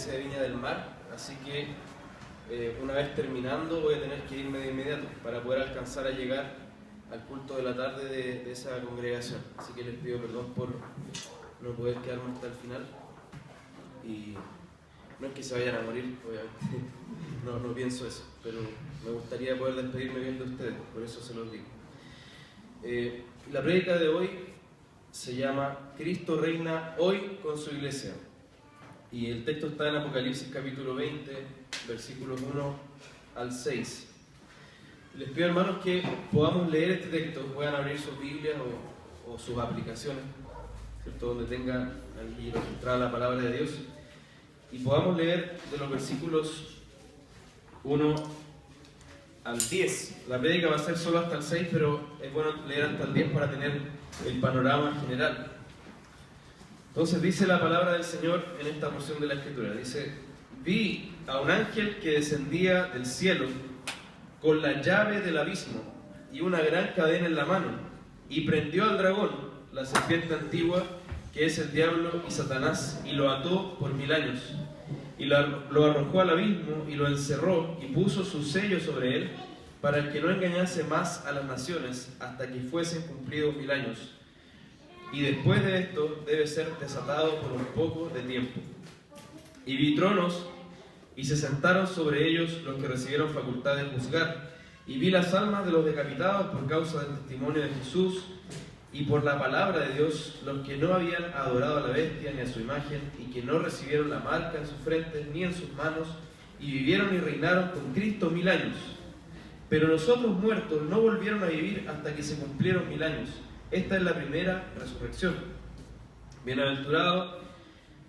iglesia de Viña del Mar, así que una vez terminando voy a tener que irme de inmediato para poder alcanzar a llegar al culto de la tarde de esa congregación. Así que les pido perdón por no poder quedarme hasta el final. Y no es que se vayan a morir, obviamente, no pienso eso, pero me gustaría poder despedirme bien de ustedes, por eso se los digo. La prédica de hoy se llama Cristo reina hoy con su iglesia. Y el texto está en Apocalipsis capítulo 20, versículos 1 al 6. Les pido, hermanos, que podamos leer este texto, puedan abrir sus Biblias o sus aplicaciones, ¿cierto? Donde tengan allí registrada la palabra de Dios, y podamos leer de los versículos 1 al 10. La prédica va a ser solo hasta el 6, pero es bueno leer hasta el 10 para tener el panorama general. Entonces dice la palabra del Señor en esta porción de la Escritura. Dice: vi a un ángel que descendía del cielo con la llave del abismo y una gran cadena en la mano, y prendió al dragón, la serpiente antigua, que es el diablo y Satanás, y lo ató por 1000 años, y lo arrojó al abismo y lo encerró, y puso su sello sobre él, para que no engañase más a las naciones hasta que fuesen cumplidos 1000 años. Y después de esto debe ser desatado por un poco de tiempo. Y vi tronos, y se sentaron sobre ellos los que recibieron facultad de juzgar. Y vi las almas de los decapitados por causa del testimonio de Jesús y por la palabra de Dios, los que no habían adorado a la bestia ni a su imagen, y que no recibieron la marca en sus frentes ni en sus manos, y vivieron y reinaron con Cristo 1000 años. Pero los otros muertos no volvieron a vivir hasta que se cumplieron 1000 años. Esta es la primera resurrección. Bienaventurado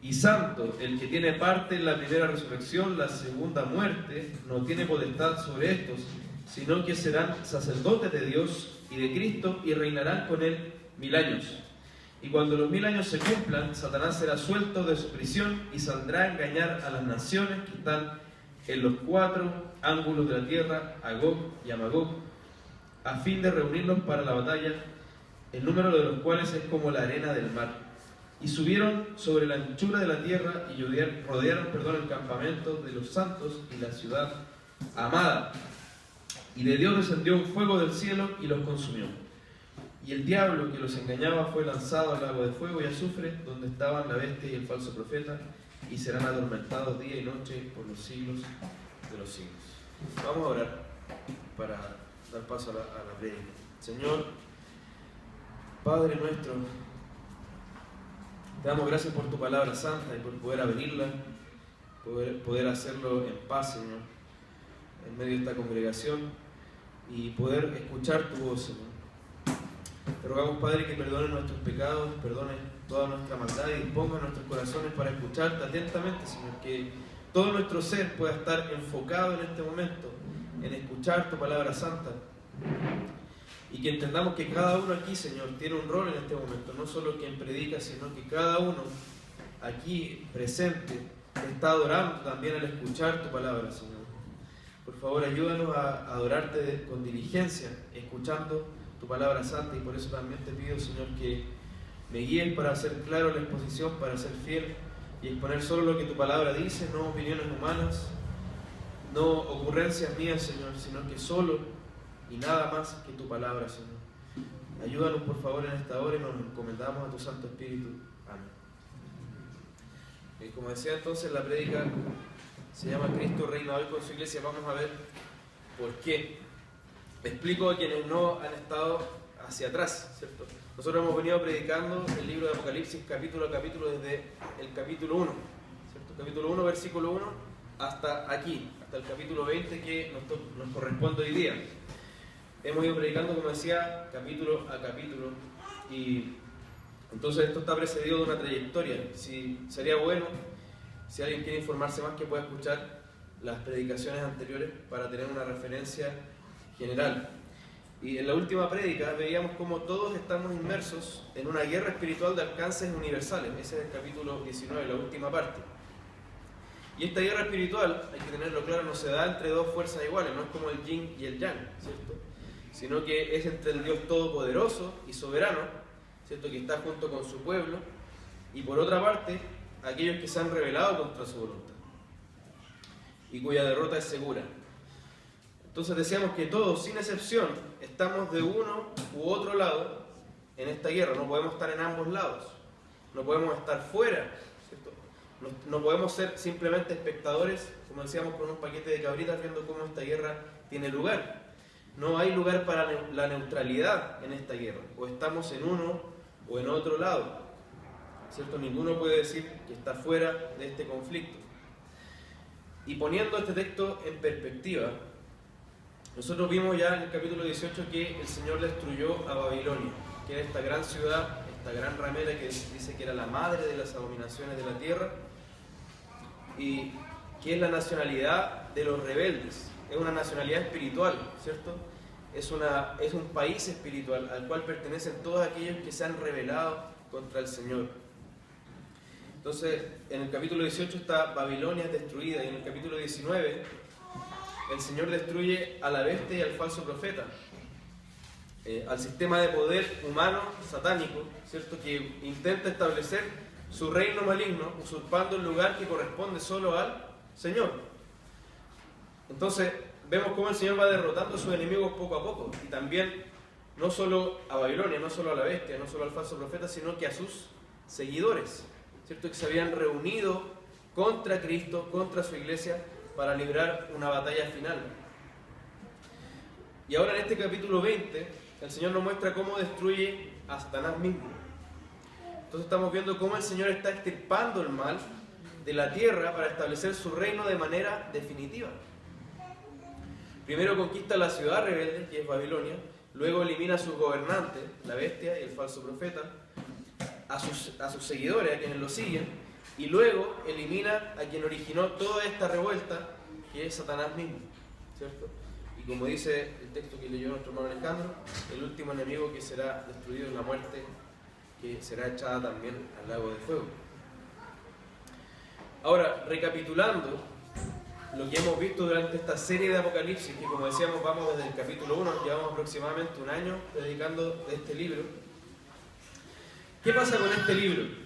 y santo el que tiene parte en la primera resurrección. La segunda muerte no tiene potestad sobre estos, sino que serán sacerdotes de Dios y de Cristo, y reinarán con él 1000 años. Y cuando los 1000 años se cumplan, Satanás será suelto de su prisión y saldrá a engañar a las naciones que están en los 4 ángulos de la tierra, a Gog y a Magog, a fin de reunirlos para la batalla, el número de los cuales es como la arena del mar. Y subieron sobre la anchura de la tierra y rodearon el campamento de los santos y la ciudad amada. Y de Dios descendió un fuego del cielo y los consumió. Y el diablo que los engañaba fue lanzado al lago de fuego y azufre, donde estaban la bestia y el falso profeta, y serán atormentados día y noche por los siglos de los siglos. Vamos a orar para dar paso a la prédica. Señor, Padre nuestro, te damos gracias por tu palabra santa y por poder abrirla, poder hacerlo en paz, Señor, en medio de esta congregación, y poder escuchar tu voz, Señor. Te rogamos, Padre, que perdone nuestros pecados, perdone toda nuestra maldad y disponga nuestros corazones para escucharte atentamente, Señor, que todo nuestro ser pueda estar enfocado en este momento, en escuchar tu palabra santa, y que entendamos que cada uno aquí, Señor, tiene un rol en este momento, no solo quien predica, sino que cada uno aquí presente está adorando también al escuchar tu palabra, Señor. Por favor, ayúdanos a adorarte con diligencia, escuchando tu palabra santa, y por eso también te pido, Señor, que me guíes para hacer claro la exposición, para ser fiel y exponer solo lo que tu palabra dice, no opiniones humanas, no ocurrencias mías, Señor, sino que solo y nada más que tu palabra, Señor. Ayúdanos, por favor, en esta hora, y nos encomendamos a tu Santo Espíritu. Amén. Y como decía entonces, la prédica se llama Cristo reina hoy con su iglesia. Vamos a ver por qué. Me explico a quienes no han estado hacia atrás, ¿cierto? Nosotros hemos venido predicando el libro de Apocalipsis capítulo a capítulo desde el capítulo 1, ¿cierto? Capítulo 1, versículo 1, hasta aquí, hasta el capítulo 20 que nos corresponde hoy día. Hemos ido predicando, como decía, capítulo a capítulo, y entonces esto está precedido de una trayectoria. Sería bueno, si alguien quiere informarse más, que pueda escuchar las predicaciones anteriores para tener una referencia general. Y en la última prédica veíamos cómo todos estamos inmersos en una guerra espiritual de alcances universales. Ese es el capítulo 19, la última parte. Y esta guerra espiritual, hay que tenerlo claro, no se da entre dos fuerzas iguales, no es como el yin y el yang, ¿cierto? Sino que es entre el Dios todopoderoso y soberano, ¿cierto?, que está junto con su pueblo, y por otra parte, aquellos que se han rebelado contra su voluntad. y cuya derrota es segura. Entonces decíamos que todos, sin excepción, estamos de uno u otro lado en esta guerra. No podemos estar en ambos lados, no podemos estar fuera, ¿cierto? No podemos ser simplemente espectadores, como decíamos, con un paquete de cabritas viendo cómo esta guerra tiene lugar. No hay lugar para la neutralidad en esta guerra. O estamos en uno o en otro lado, ¿cierto? Ninguno puede decir que está fuera de este conflicto. Y poniendo este texto en perspectiva, nosotros vimos ya en el capítulo 18 que el Señor destruyó a Babilonia, que era esta gran ciudad, esta gran ramera que dice que era la madre de las abominaciones de la tierra, y que es la nacionalidad de los rebeldes. Es una nacionalidad espiritual, ¿cierto? Es un país espiritual al cual pertenecen todos aquellos que se han rebelado contra el Señor. Entonces, en el capítulo 18 está Babilonia destruida, y en el capítulo 19 el Señor destruye a la bestia y al falso profeta, al sistema de poder humano satánico, ¿cierto? Que intenta establecer su reino maligno, usurpando el lugar que corresponde solo al Señor. Entonces, vemos cómo el Señor va derrotando a sus enemigos poco a poco, y también no solo a Babilonia, no solo a la bestia, no solo al falso profeta, sino que a sus seguidores, ¿cierto? Que se habían reunido contra Cristo, contra su iglesia, para librar una batalla final. Y ahora en este capítulo 20, el Señor nos muestra cómo destruye a Satanás mismo. Entonces estamos viendo cómo el Señor está extirpando el mal de la tierra para establecer su reino de manera definitiva. Primero conquista la ciudad rebelde, que es Babilonia, luego elimina a sus gobernantes, la bestia y el falso profeta, a sus seguidores, a quienes lo siguen, y luego elimina a quien originó toda esta revuelta, que es Satanás mismo, ¿cierto? Y como dice el texto que leyó nuestro hermano Alejandro, el último enemigo que será destruido en la muerte, que será echada también al lago de fuego. Ahora, recapitulando lo que hemos visto durante esta serie de Apocalipsis, que como decíamos vamos desde el capítulo 1, llevamos aproximadamente un año predicando de este libro. ¿Qué pasa con este libro?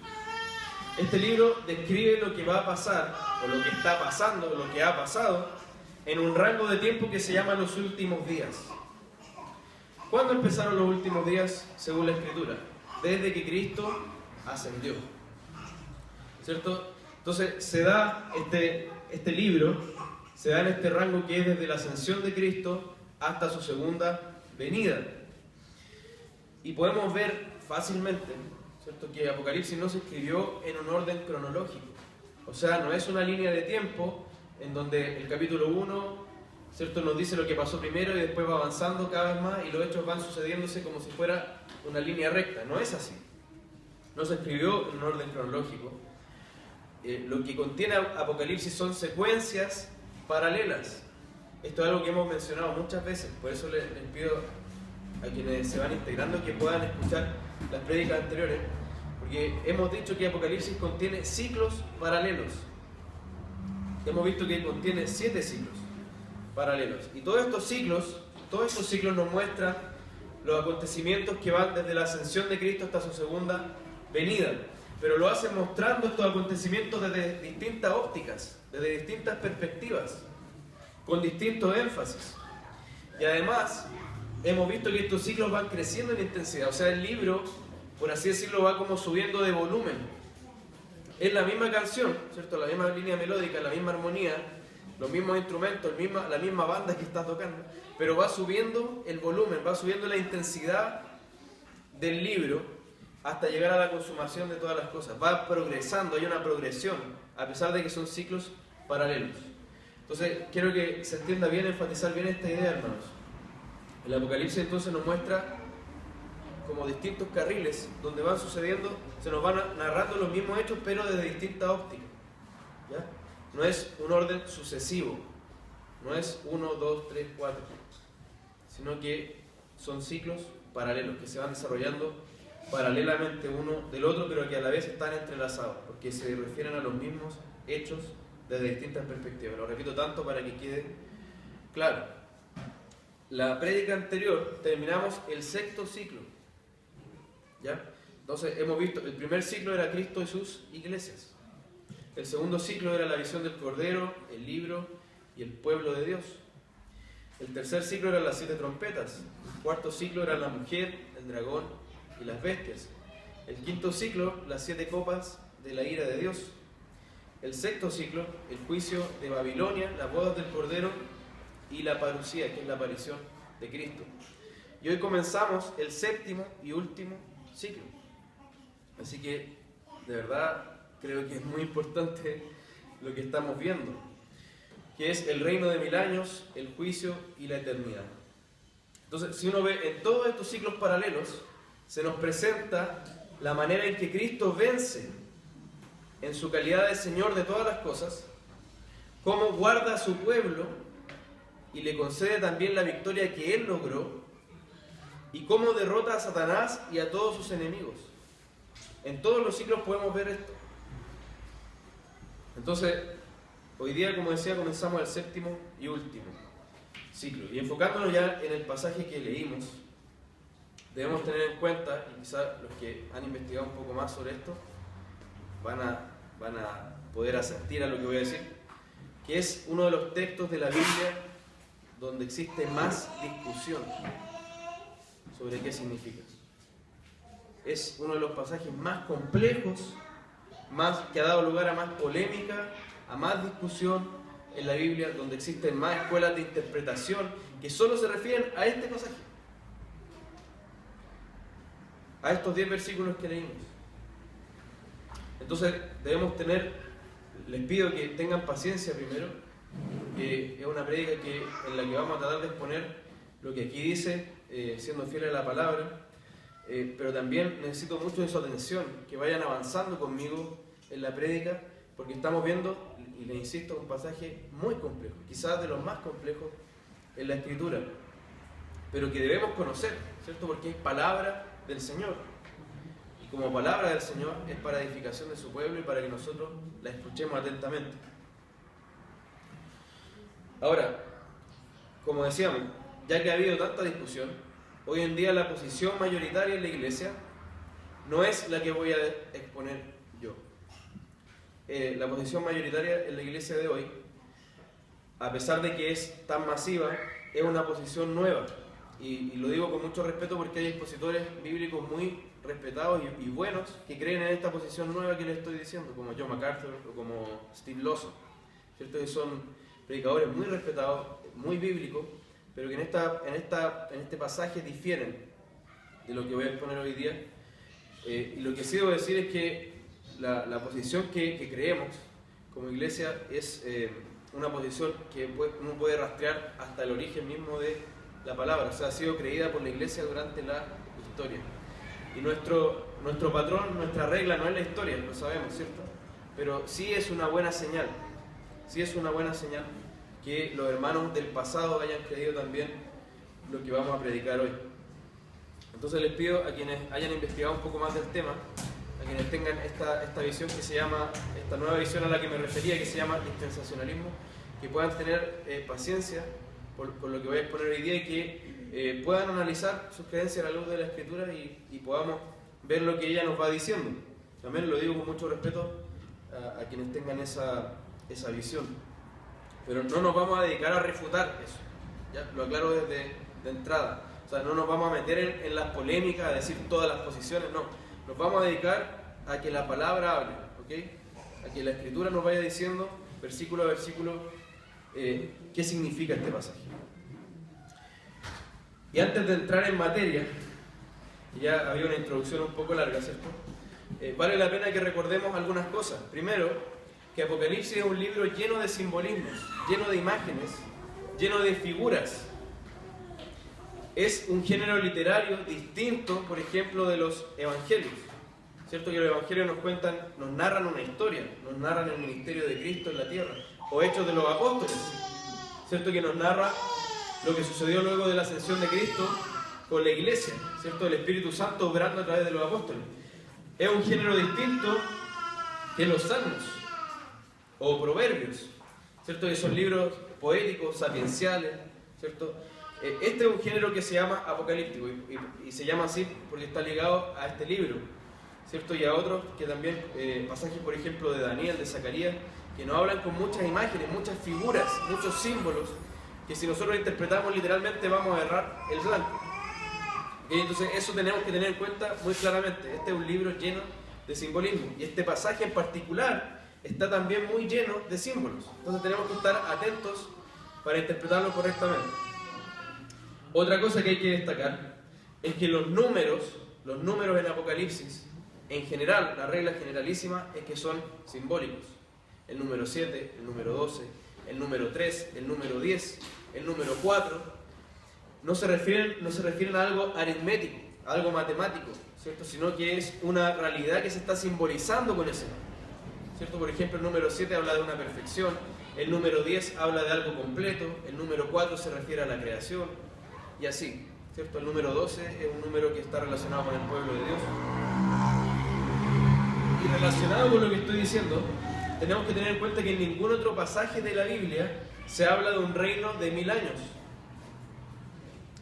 Este libro describe lo que va a pasar, o lo que está pasando, o lo que ha pasado, en un rango de tiempo que se llama los últimos días. ¿Cuándo empezaron los últimos días según la Escritura? Desde que Cristo ascendió, ¿cierto? Entonces se da este libro, se da en este rango que es desde la ascensión de Cristo hasta su segunda venida. Y podemos ver fácilmente, ¿cierto?, que Apocalipsis no se escribió en un orden cronológico. O sea, no es una línea de tiempo en donde el capítulo 1, ¿cierto?, nos dice lo que pasó primero y después va avanzando cada vez más y los hechos van sucediéndose como si fuera una línea recta. No es así. No se escribió en un orden cronológico. Lo que contiene Apocalipsis son secuencias paralelas. Esto es algo que hemos mencionado muchas veces, por eso les pido a quienes se van integrando que puedan escuchar las prédicas anteriores, porque hemos dicho que Apocalipsis contiene ciclos paralelos. Hemos visto que contiene 7 ciclos paralelos, y todos estos ciclos nos muestran los acontecimientos que van desde la ascensión de Cristo hasta su segunda venida, pero lo hace mostrando estos acontecimientos desde distintas ópticas, desde distintas perspectivas, con distintos énfasis. Y además hemos visto que estos ciclos van creciendo en intensidad, o sea, el libro, por así decirlo, va como subiendo de volumen. Es la misma canción, ¿cierto?, la misma línea melódica, la misma armonía, los mismos instrumentos, la misma banda que está tocando, pero va subiendo el volumen, va subiendo la intensidad del libro hasta llegar a la consumación de todas las cosas. Va progresando, hay una progresión, a pesar de que son ciclos paralelos. Entonces, quiero que se entienda bien, enfatizar bien esta idea, hermanos. El Apocalipsis entonces nos muestra como distintos carriles donde van sucediendo, se nos van narrando los mismos hechos, pero desde distintas ópticas, ¿ya? No es un orden sucesivo, no es 1, 2, 3, 4, sino que son ciclos paralelos que se van desarrollando paralelamente uno del otro, pero que a la vez están entrelazados, porque se refieren a los mismos hechos desde distintas perspectivas. Lo repito tanto para que quede claro. La prédica anterior terminamos el 6º ciclo, ¿ya? Entonces hemos visto, el primer ciclo era Cristo y sus iglesias. El segundo ciclo era la visión del Cordero, el libro y el pueblo de Dios. El tercer ciclo eran las 7 trompetas. El cuarto ciclo eran la mujer, el dragón y las bestias. El quinto ciclo, las 7 copas de la ira de Dios. El sexto ciclo, el juicio de Babilonia, las bodas del Cordero y la parucía, que es la aparición de Cristo. Y hoy comenzamos el séptimo y último ciclo. Así que, de verdad, creo que es muy importante lo que estamos viendo, que es el reino de 1000 años, el juicio y la eternidad. Entonces, si uno ve en todos estos ciclos paralelos, se nos presenta la manera en que Cristo vence en su calidad de Señor de todas las cosas, cómo guarda a su pueblo y le concede también la victoria que Él logró, y cómo derrota a Satanás y a todos sus enemigos. En todos los ciclos podemos ver esto. Entonces, hoy día, como decía, comenzamos el séptimo y último ciclo. Y enfocándonos ya en el pasaje que leímos, debemos tener en cuenta, y quizás los que han investigado un poco más sobre esto van a poder asentir a lo que voy a decir, que es uno de los textos de la Biblia donde existe más discusión sobre qué significa. Es uno de los pasajes más complejos, que ha dado lugar a más polémica, a más discusión en la Biblia, donde existen más escuelas de interpretación que solo se refieren a este pasaje, a estos 10 versículos que leímos. Entonces debemos les pido que tengan paciencia primero, que es una prédica en la que vamos a tratar de exponer lo que aquí dice, siendo fiel a la palabra, pero también necesito mucho de su atención, que vayan avanzando conmigo en la prédica, porque estamos viendo, y les insisto, un pasaje muy complejo, quizás de los más complejos en la Escritura, pero que debemos conocer, ¿cierto? Porque es palabra del Señor. Y como palabra del Señor es para edificación de su pueblo y para que nosotros la escuchemos atentamente. Ahora, como decíamos, ya que ha habido tanta discusión, hoy en día la posición mayoritaria en la iglesia no es la que voy a exponer yo. La posición mayoritaria en la iglesia de hoy, a pesar de que es tan masiva, es una posición nueva. Y lo digo con mucho respeto porque hay expositores bíblicos muy respetados y buenos que creen en esta posición nueva que les estoy diciendo, como John MacArthur o como Steve Lawson, ¿cierto? Que son predicadores muy respetados, muy bíblicos, pero que en este pasaje difieren de lo que voy a exponer hoy día. Y lo que sí debo decir es que la posición que creemos como iglesia es una posición que uno puede rastrear hasta el origen mismo de la palabra, o sea, ha sido creída por la iglesia durante la historia. Y nuestro patrón, nuestra regla no es la historia, lo sabemos, ¿cierto? Pero sí es una buena señal, que los hermanos del pasado hayan creído también lo que vamos a predicar hoy. Entonces les pido a quienes hayan investigado un poco más del tema, a quienes tengan esta visión que se llama, esta nueva visión a la que me refería, que se llama dispensacionalismo, que puedan tener paciencia por lo que voy a exponer hoy día y que puedan analizar sus creencias a la luz de la Escritura y podamos ver lo que ella nos va diciendo. También lo digo con mucho respeto a quienes tengan esa visión. Pero no nos vamos a dedicar a refutar eso, ¿ya? Lo aclaro desde de entrada. O sea, no nos vamos a meter en las polémicas, a decir todas las posiciones, no. Nos vamos a dedicar a que la palabra hable, ¿ok? A que la Escritura nos vaya diciendo, versículo a versículo, qué significa este pasaje. Y antes de entrar en materia, ya había una introducción un poco larga, ¿cierto? Vale la pena que recordemos algunas cosas. Primero, que Apocalipsis es un libro lleno de simbolismos, lleno de imágenes, lleno de figuras. Es un género literario distinto, por ejemplo, de los evangelios. ¿Cierto? Que los evangelios nos narran una historia, nos narran el ministerio de Cristo en la tierra, o Hechos de los Apóstoles, ¿cierto? Que nos narra lo que sucedió luego de la ascensión de Cristo con la iglesia, ¿cierto? El Espíritu Santo obrando a través de los apóstoles. Es un género distinto que los salmos o proverbios, ¿cierto? Que son libros poéticos, sapienciales, ¿cierto? Este es un género que se llama apocalíptico y se llama así porque está ligado a este libro, ¿cierto? Y a otros que también, pasajes por ejemplo de Daniel, de Zacarías, que nos hablan con muchas imágenes, muchas figuras, muchos símbolos, que si nosotros interpretamos literalmente vamos a errar el blanco. ¿Okay? Entonces eso tenemos que tener en cuenta muy claramente. Este es un libro lleno de simbolismo, y este pasaje en particular está también muy lleno de símbolos. Entonces tenemos que estar atentos para interpretarlo correctamente. Otra cosa que hay que destacar es que los números en Apocalipsis, en general, la regla generalísima es que son simbólicos. El número 7, el número 12, el número 3, el número 10, el número 4, no se refieren a algo aritmético, a algo matemático, ¿cierto? Sino que es una realidad que se está simbolizando con ese número, ¿cierto? Por ejemplo, el número 7 habla de una perfección, el número 10 habla de algo completo, el número 4 se refiere a la creación, y así, ¿cierto? El número 12 es un número que está relacionado con el pueblo de Dios. Y relacionado con lo que estoy diciendo, tenemos que tener en cuenta que en ningún otro pasaje de la Biblia se habla de un reino de 1000 años.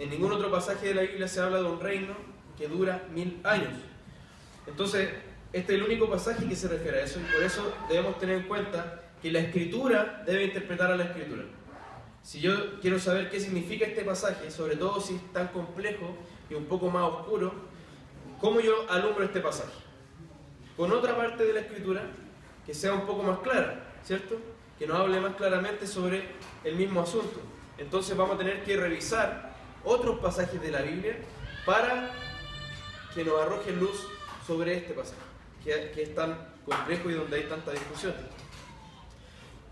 En ningún otro pasaje de la Biblia se habla de un reino que dura 1000 años. Entonces, este es el único pasaje que se refiere a eso, y por eso debemos tener en cuenta que la Escritura debe interpretar a la Escritura. Si yo quiero saber qué significa este pasaje, sobre todo si es tan complejo y un poco más oscuro, ¿cómo yo alumbro este pasaje? Con otra parte de la Escritura que sea un poco más clara, ¿cierto? Que nos hable más claramente sobre el mismo asunto. Entonces vamos a tener que revisar otros pasajes de la Biblia para que nos arrojen luz sobre este pasaje, que es tan complejo y donde hay tanta discusión.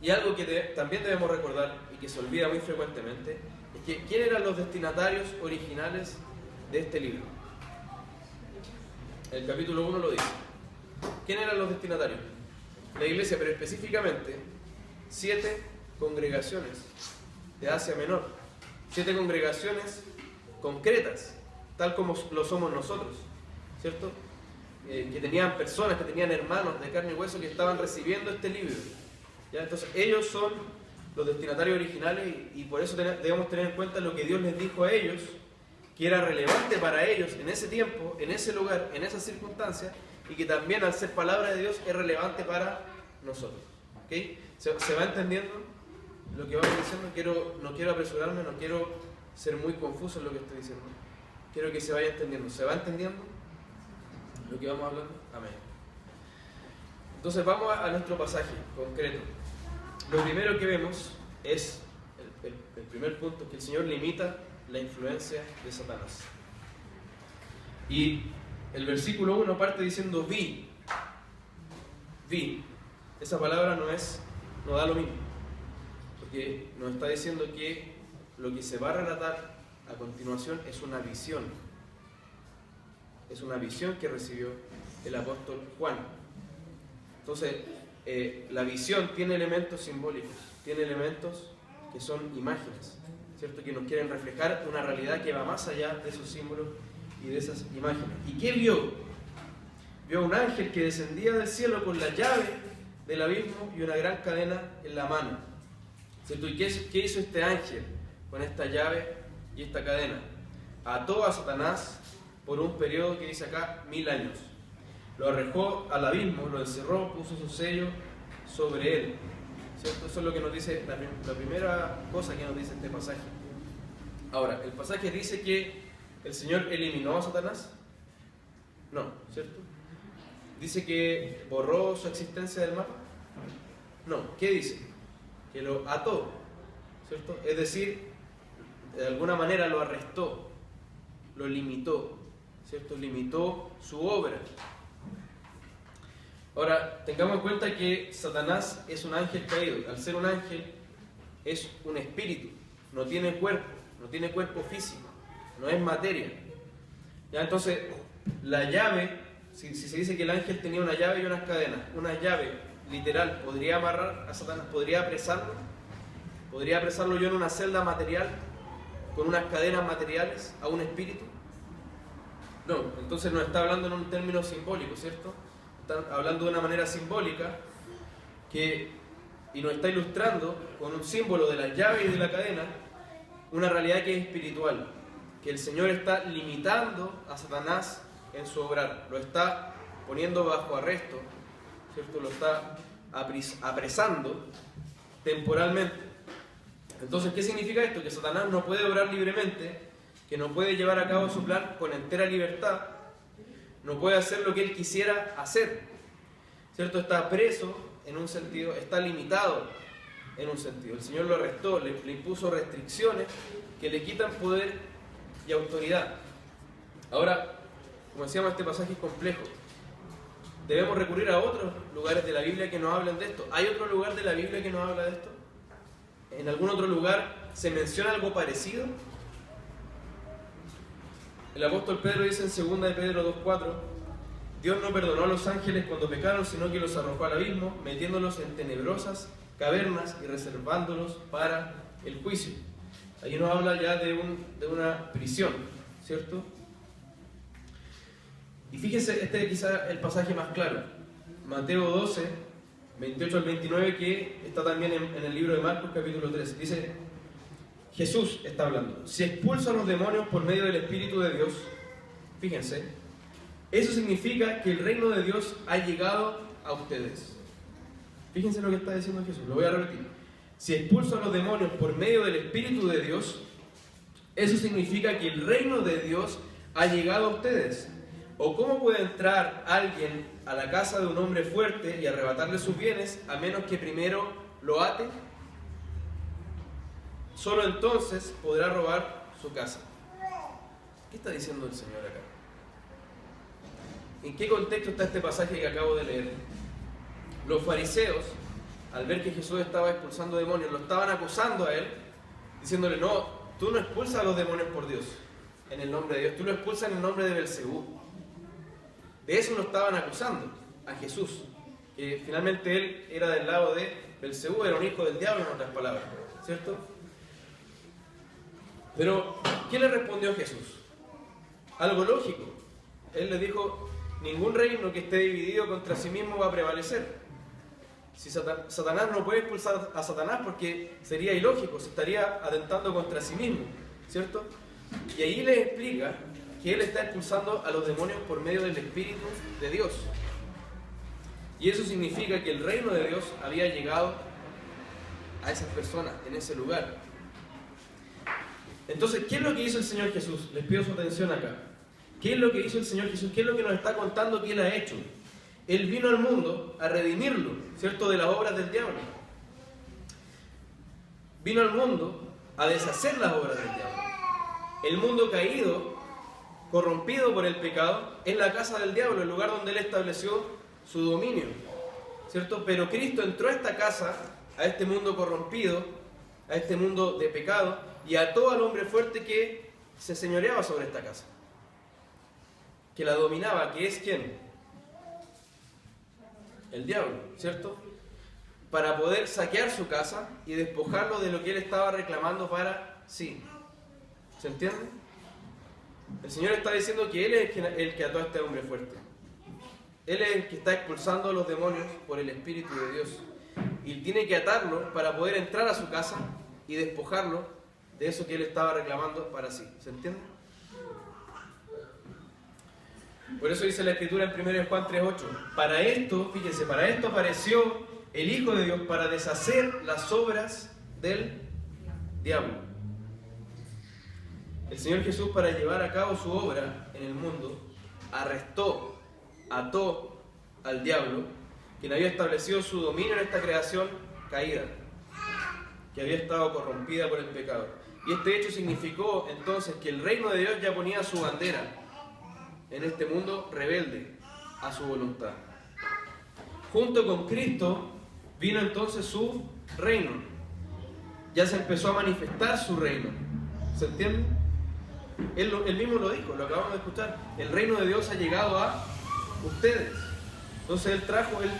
Y algo que también debemos recordar y que se olvida muy frecuentemente es que ¿quién eran los destinatarios originales de este libro? El capítulo 1 lo dice. ¿Quién eran los destinatarios? La iglesia, pero específicamente 7 congregaciones de Asia Menor, 7 congregaciones concretas, tal como lo somos nosotros, ¿cierto? Que tenían personas, que tenían hermanos de carne y hueso que estaban recibiendo este libro. ¿Ya? Entonces ellos son los destinatarios originales, y por eso debemos tener en cuenta lo que Dios les dijo a ellos, que era relevante para ellos en ese tiempo, en ese lugar, en esas circunstancias, y que también al ser palabra de Dios es relevante para nosotros. ¿Okay? ¿Se va entendiendo lo que vamos diciendo? No quiero apresurarme, no quiero ser muy confuso en lo que estoy diciendo. Quiero que se vaya entendiendo. ¿Se va entendiendo lo que vamos hablando? Amén. Entonces vamos a nuestro pasaje concreto. Lo primero que vemos es, el primer punto, que el Señor limita la influencia de Satanás. Y el versículo 1 parte diciendo vi. Esa palabra no da lo mismo, porque nos está diciendo que lo que se va a relatar a continuación es una visión. Es una visión que recibió el apóstol Juan. Entonces, la visión tiene elementos simbólicos, tiene elementos que son imágenes, ¿cierto? Que nos quieren reflejar una realidad que va más allá de esos símbolos y de esas imágenes. ¿Y qué vio? Vio un ángel que descendía del cielo con la llave del abismo y una gran cadena en la mano, ¿cierto? ¿Y qué hizo este ángel con esta llave y esta cadena? Ató a Satanás por un periodo que dice acá 1000 años. Lo arrojó al abismo, lo encerró, puso su sello sobre él, ¿cierto? Eso es lo que nos dice la primera cosa que nos dice este pasaje. Ahora, el pasaje dice que el Señor eliminó a Satanás. No, ¿cierto? ¿Dice que borró su existencia del mapa? No, ¿qué dice? Que lo ató, ¿cierto? Es decir, de alguna manera lo arrestó, lo limitó, ¿cierto? Limitó su obra. Ahora, tengamos en cuenta que Satanás es un ángel caído. Al ser un ángel, es un espíritu, no tiene cuerpo físico, no es materia. ¿Ya? Entonces, la llave, si se dice que el ángel tenía una llave y unas cadenas, una llave literal, ¿podría amarrar a Satanás? ¿Podría apresarlo? ¿Podría apresarlo yo en una celda material, con unas cadenas materiales, a un espíritu? No, entonces no está hablando en un término simbólico, ¿cierto? Está hablando de una manera simbólica y nos está ilustrando con un símbolo de la llave y de la cadena una realidad que es espiritual, que el Señor está limitando a Satanás en su obrar, lo está poniendo bajo arresto, ¿cierto? Lo está apresando temporalmente. Entonces, ¿qué significa esto? Que Satanás no puede obrar libremente, que no puede llevar a cabo su plan con entera libertad, no puede hacer lo que él quisiera hacer, ¿cierto? Está preso en un sentido, está limitado en un sentido. El Señor lo arrestó, le impuso restricciones que le quitan poder y autoridad. Ahora, como decíamos, este pasaje es complejo. Debemos recurrir a otros lugares de la Biblia que nos hablan de esto. ¿Hay otro lugar de la Biblia que nos habla de esto? ¿En algún otro lugar se menciona algo parecido? El apóstol Pedro dice en 2 de Pedro 2:4: Dios no perdonó a los ángeles cuando pecaron, sino que los arrojó al abismo, metiéndolos en tenebrosas cavernas y reservándolos para el juicio. Allí nos habla ya de una prisión, ¿cierto? Y fíjense, este es quizá el pasaje más claro. Mateo 12, 28 al 29, que está también en el libro de Marcos, capítulo 3. Dice, Jesús está hablando: si expulso a los demonios por medio del Espíritu de Dios, fíjense, eso significa que el reino de Dios ha llegado a ustedes. Fíjense lo que está diciendo Jesús, lo voy a repetir. Si expulso a los demonios por medio del Espíritu de Dios, eso significa que el reino de Dios ha llegado a ustedes. ¿O cómo puede entrar alguien a la casa de un hombre fuerte y arrebatarle sus bienes a menos que primero lo ate? Solo entonces podrá robar su casa. ¿Qué está diciendo el Señor acá? ¿En qué contexto está este pasaje que acabo de leer? Los fariseos, al ver que Jesús estaba expulsando demonios, lo estaban acusando a él, diciéndole: no, tú no expulsas a los demonios por Dios, en el nombre de Dios, tú lo expulsas en el nombre de Belcebú. De eso lo estaban acusando a Jesús, que finalmente él era del lado de Belcebú, era un hijo del diablo, en otras palabras, ¿cierto? Pero, ¿qué le respondió Jesús? Algo lógico. Él le dijo: ningún reino que esté dividido contra sí mismo va a prevalecer. Si Satanás no puede expulsar a Satanás porque sería ilógico, se estaría atentando contra sí mismo, ¿cierto? Y ahí le explica que él está expulsando a los demonios por medio del Espíritu de Dios. Y eso significa que el reino de Dios había llegado a esas personas, en ese lugar. Entonces, ¿qué es lo que hizo el Señor Jesús? Les pido su atención acá. ¿Qué es lo que hizo el Señor Jesús? ¿Qué es lo que nos está contando que Él ha hecho? Él vino al mundo a redimirlo, ¿cierto?, de las obras del diablo. Vino al mundo a deshacer las obras del diablo. El mundo caído, corrompido por el pecado, es la casa del diablo, el lugar donde Él estableció su dominio, ¿cierto? Pero Cristo entró a esta casa, a este mundo corrompido, a este mundo de pecado, y ató al hombre fuerte que se señoreaba sobre esta casa, que la dominaba, que es ¿quién? El diablo, ¿cierto? Para poder saquear su casa y despojarlo de lo que él estaba reclamando para sí. ¿Se entiende? El Señor está diciendo que Él es el que ató a este hombre fuerte. Él es el que está expulsando a los demonios por el Espíritu de Dios. Y tiene que atarlo para poder entrar a su casa y despojarlo de eso que él estaba reclamando para sí. ¿Se entiende? Por eso dice la Escritura en 1 Juan 3:8. Para esto, fíjense, para esto apareció el Hijo de Dios, para deshacer las obras del diablo. El Señor Jesús, para llevar a cabo su obra en el mundo, arrestó, ató al diablo, quien había establecido su dominio en esta creación caída, que había estado corrompida por el pecado. Y este hecho significó entonces que el reino de Dios ya ponía su bandera en este mundo rebelde a su voluntad. Junto con Cristo vino entonces su reino. Ya se empezó a manifestar su reino. ¿Se entiende? Él mismo lo dijo, lo acabamos de escuchar. El reino de Dios ha llegado a ustedes. Entonces él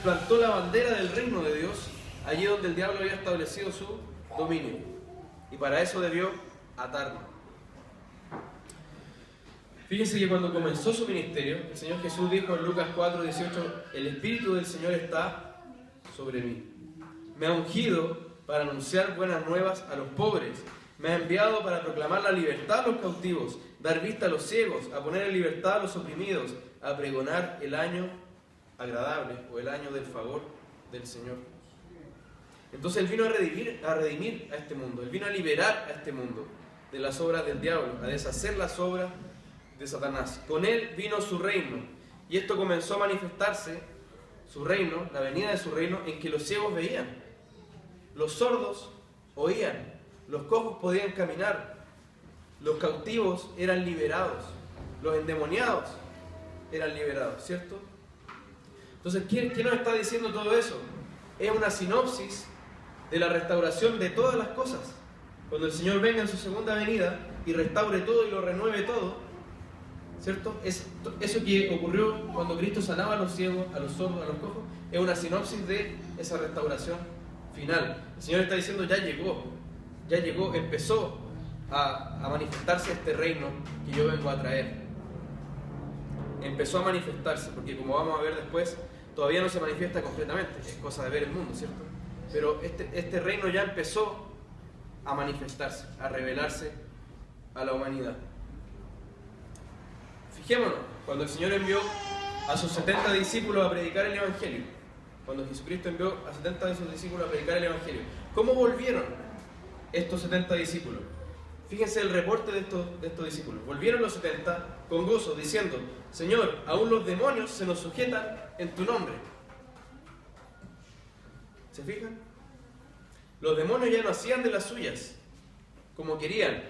plantó la bandera del reino de Dios allí donde el diablo había establecido su dominio. Y para eso debió atarlo. Fíjense que cuando comenzó su ministerio, el Señor Jesús dijo en Lucas 4:18: el Espíritu del Señor está sobre mí. Me ha ungido para anunciar buenas nuevas a los pobres. Me ha enviado para proclamar la libertad a los cautivos, dar vista a los ciegos, a poner en libertad a los oprimidos, a pregonar el año agradable o el año del favor del Señor. Entonces Él vino a redimir a este mundo, Él vino a liberar a este mundo de las obras del diablo, a deshacer las obras de Satanás. Con Él vino su reino, y esto comenzó a manifestarse, su reino, la venida de su reino, en que los ciegos veían, los sordos oían, los cojos podían caminar, los cautivos eran liberados, los endemoniados eran liberados, ¿cierto? Entonces, ¿qué nos está diciendo todo eso? Es una sinopsis de la restauración de todas las cosas. Cuando el Señor venga en su segunda venida y restaure todo y lo renueve todo, ¿cierto? Eso que ocurrió cuando Cristo sanaba a los ciegos, a los sordos, a los cojos, es una sinopsis de esa restauración final. El Señor está diciendo, ya llegó, empezó a manifestarse este reino que yo vengo a traer. Empezó a manifestarse, porque como vamos a ver después, todavía no se manifiesta completamente, es cosa de ver el mundo, ¿cierto? Pero este reino ya empezó a manifestarse, a revelarse a la humanidad. Fijémonos, cuando el Señor envió a sus 70 discípulos a predicar el Evangelio, cuando Jesucristo envió a 70 de sus discípulos a predicar el Evangelio, ¿cómo volvieron estos 70 discípulos? Fíjense el reporte de estos discípulos. Volvieron los 70 con gozo, diciendo, Señor, aún los demonios se nos sujetan en tu nombre. ¿Se fijan? Los demonios ya no hacían de las suyas, como querían,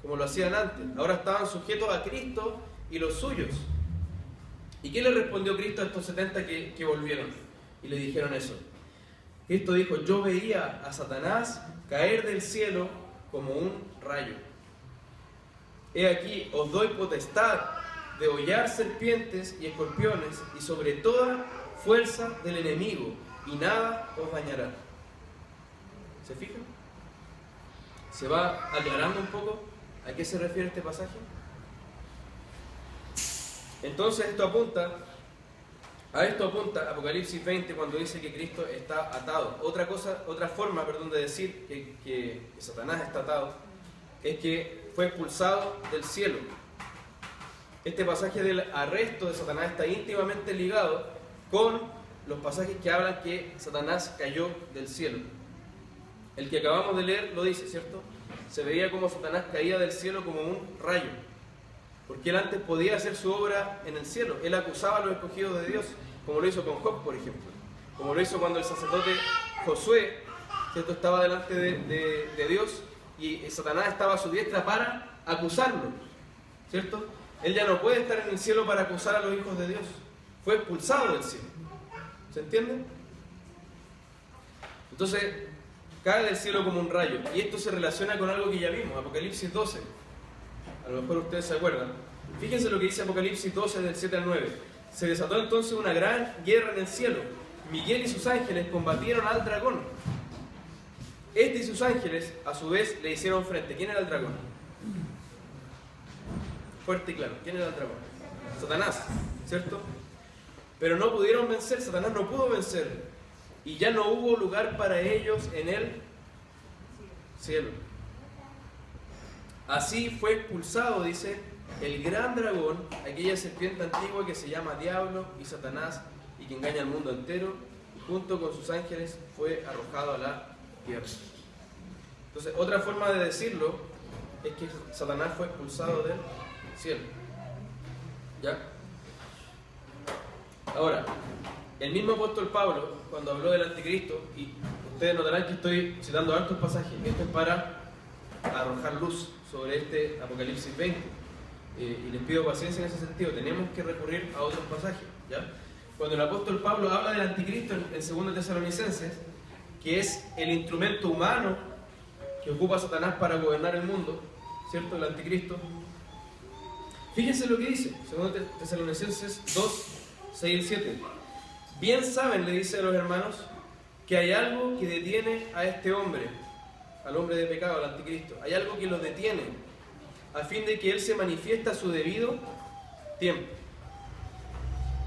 como lo hacían antes. Ahora estaban sujetos a Cristo y los suyos. ¿Y qué le respondió Cristo a estos 70 que volvieron y le dijeron eso? Cristo dijo, yo veía a Satanás caer del cielo como un rayo. He aquí, os doy potestad de hollar serpientes y escorpiones y sobre toda fuerza del enemigo, y nada os dañará. ¿Se fijan? ¿Se va aclarando un poco a qué se refiere este pasaje? Entonces a esto apunta Apocalipsis 20 cuando dice que Cristo está atado. Otra forma de decir que Satanás está atado es que fue expulsado del cielo. Este pasaje del arresto de Satanás está íntimamente ligado con los pasajes que hablan que Satanás cayó del cielo. El que acabamos de leer lo dice, ¿cierto? Se veía como Satanás caía del cielo como un rayo, porque él antes podía hacer su obra en el cielo. Él acusaba a los escogidos de Dios, como lo hizo con Job, por ejemplo, como lo hizo cuando el sacerdote Josué, ¿cierto?, estaba delante de Dios y Satanás estaba a su diestra para acusarlo, ¿cierto? Él ya no puede estar en el cielo para acusar a los hijos de Dios. Fue expulsado del cielo. ¿Se entiende? Entonces, cae del cielo como un rayo. Y esto se relaciona con algo que ya vimos, Apocalipsis 12. A lo mejor ustedes se acuerdan. Fíjense lo que dice Apocalipsis 12, del 7 al 9. Se desató entonces una gran guerra en el cielo. Miguel y sus ángeles combatieron al dragón. Este y sus ángeles, a su vez, le hicieron frente. ¿Quién era el dragón? Fuerte y claro. ¿Quién era el dragón? Satanás, ¿cierto? Pero no pudieron vencer, Satanás no pudo vencer. Y ya no hubo lugar para ellos en el cielo. Así fue expulsado, dice, el gran dragón, aquella serpiente antigua que se llama Diablo y Satanás y que engaña al mundo entero, y junto con sus ángeles fue arrojado a la tierra. Entonces, otra forma de decirlo es que Satanás fue expulsado del cielo. ¿Ya? Ahora, el mismo apóstol Pablo, cuando habló del anticristo, y ustedes notarán que estoy citando hartos pasajes, esto es para arrojar luz sobre este Apocalipsis 20, y les pido paciencia en ese sentido, tenemos que recurrir a otros pasajes, ¿ya? Cuando el apóstol Pablo habla del anticristo en 2 Tesalonicenses, que es el instrumento humano que ocupa Satanás para gobernar el mundo, ¿cierto? El anticristo. Fíjense lo que dice, 2 Tesalonicenses 2, 6 y 7. Bien saben, le dice a los hermanos, que hay algo que detiene a este hombre, al hombre de pecado, al anticristo. Hay algo que lo detiene, a fin de que él se manifieste a su debido tiempo.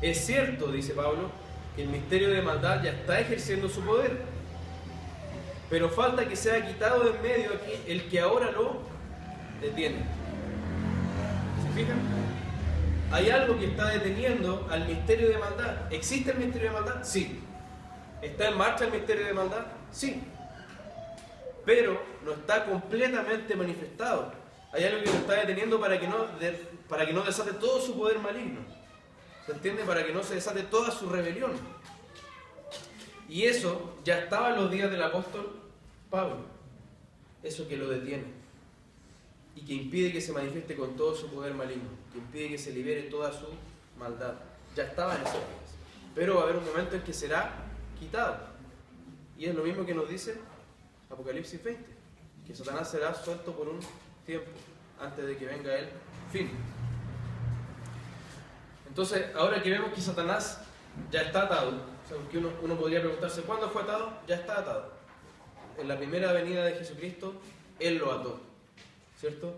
Es cierto, dice Pablo, que el misterio de maldad ya está ejerciendo su poder, pero falta que sea quitado de en medio aquí el que ahora lo detiene. ¿Se fijan? Hay algo que está deteniendo al misterio de maldad. ¿Existe el misterio de maldad? Sí. ¿Está en marcha el misterio de maldad? Sí. Pero no está completamente manifestado. Hay algo que lo está deteniendo para que no desate todo su poder maligno. ¿Se entiende? Para que no se desate toda su rebelión. Y eso ya estaba en los días del apóstol Pablo. Eso que lo detiene. Y que impide que se manifieste con todo su poder maligno. Que impide que se libere toda su maldad. Ya estaba en esos días. Pero va a haber un momento en que será quitado. Y es lo mismo que nos dice Apocalipsis 20. Que Satanás será suelto por un tiempo. Antes de que venga el fin. Entonces, ahora que vemos que Satanás ya está atado, o sea, porque uno podría preguntarse, ¿cuándo fue atado? Ya está atado. En la primera venida de Jesucristo, Él lo ató, ¿cierto?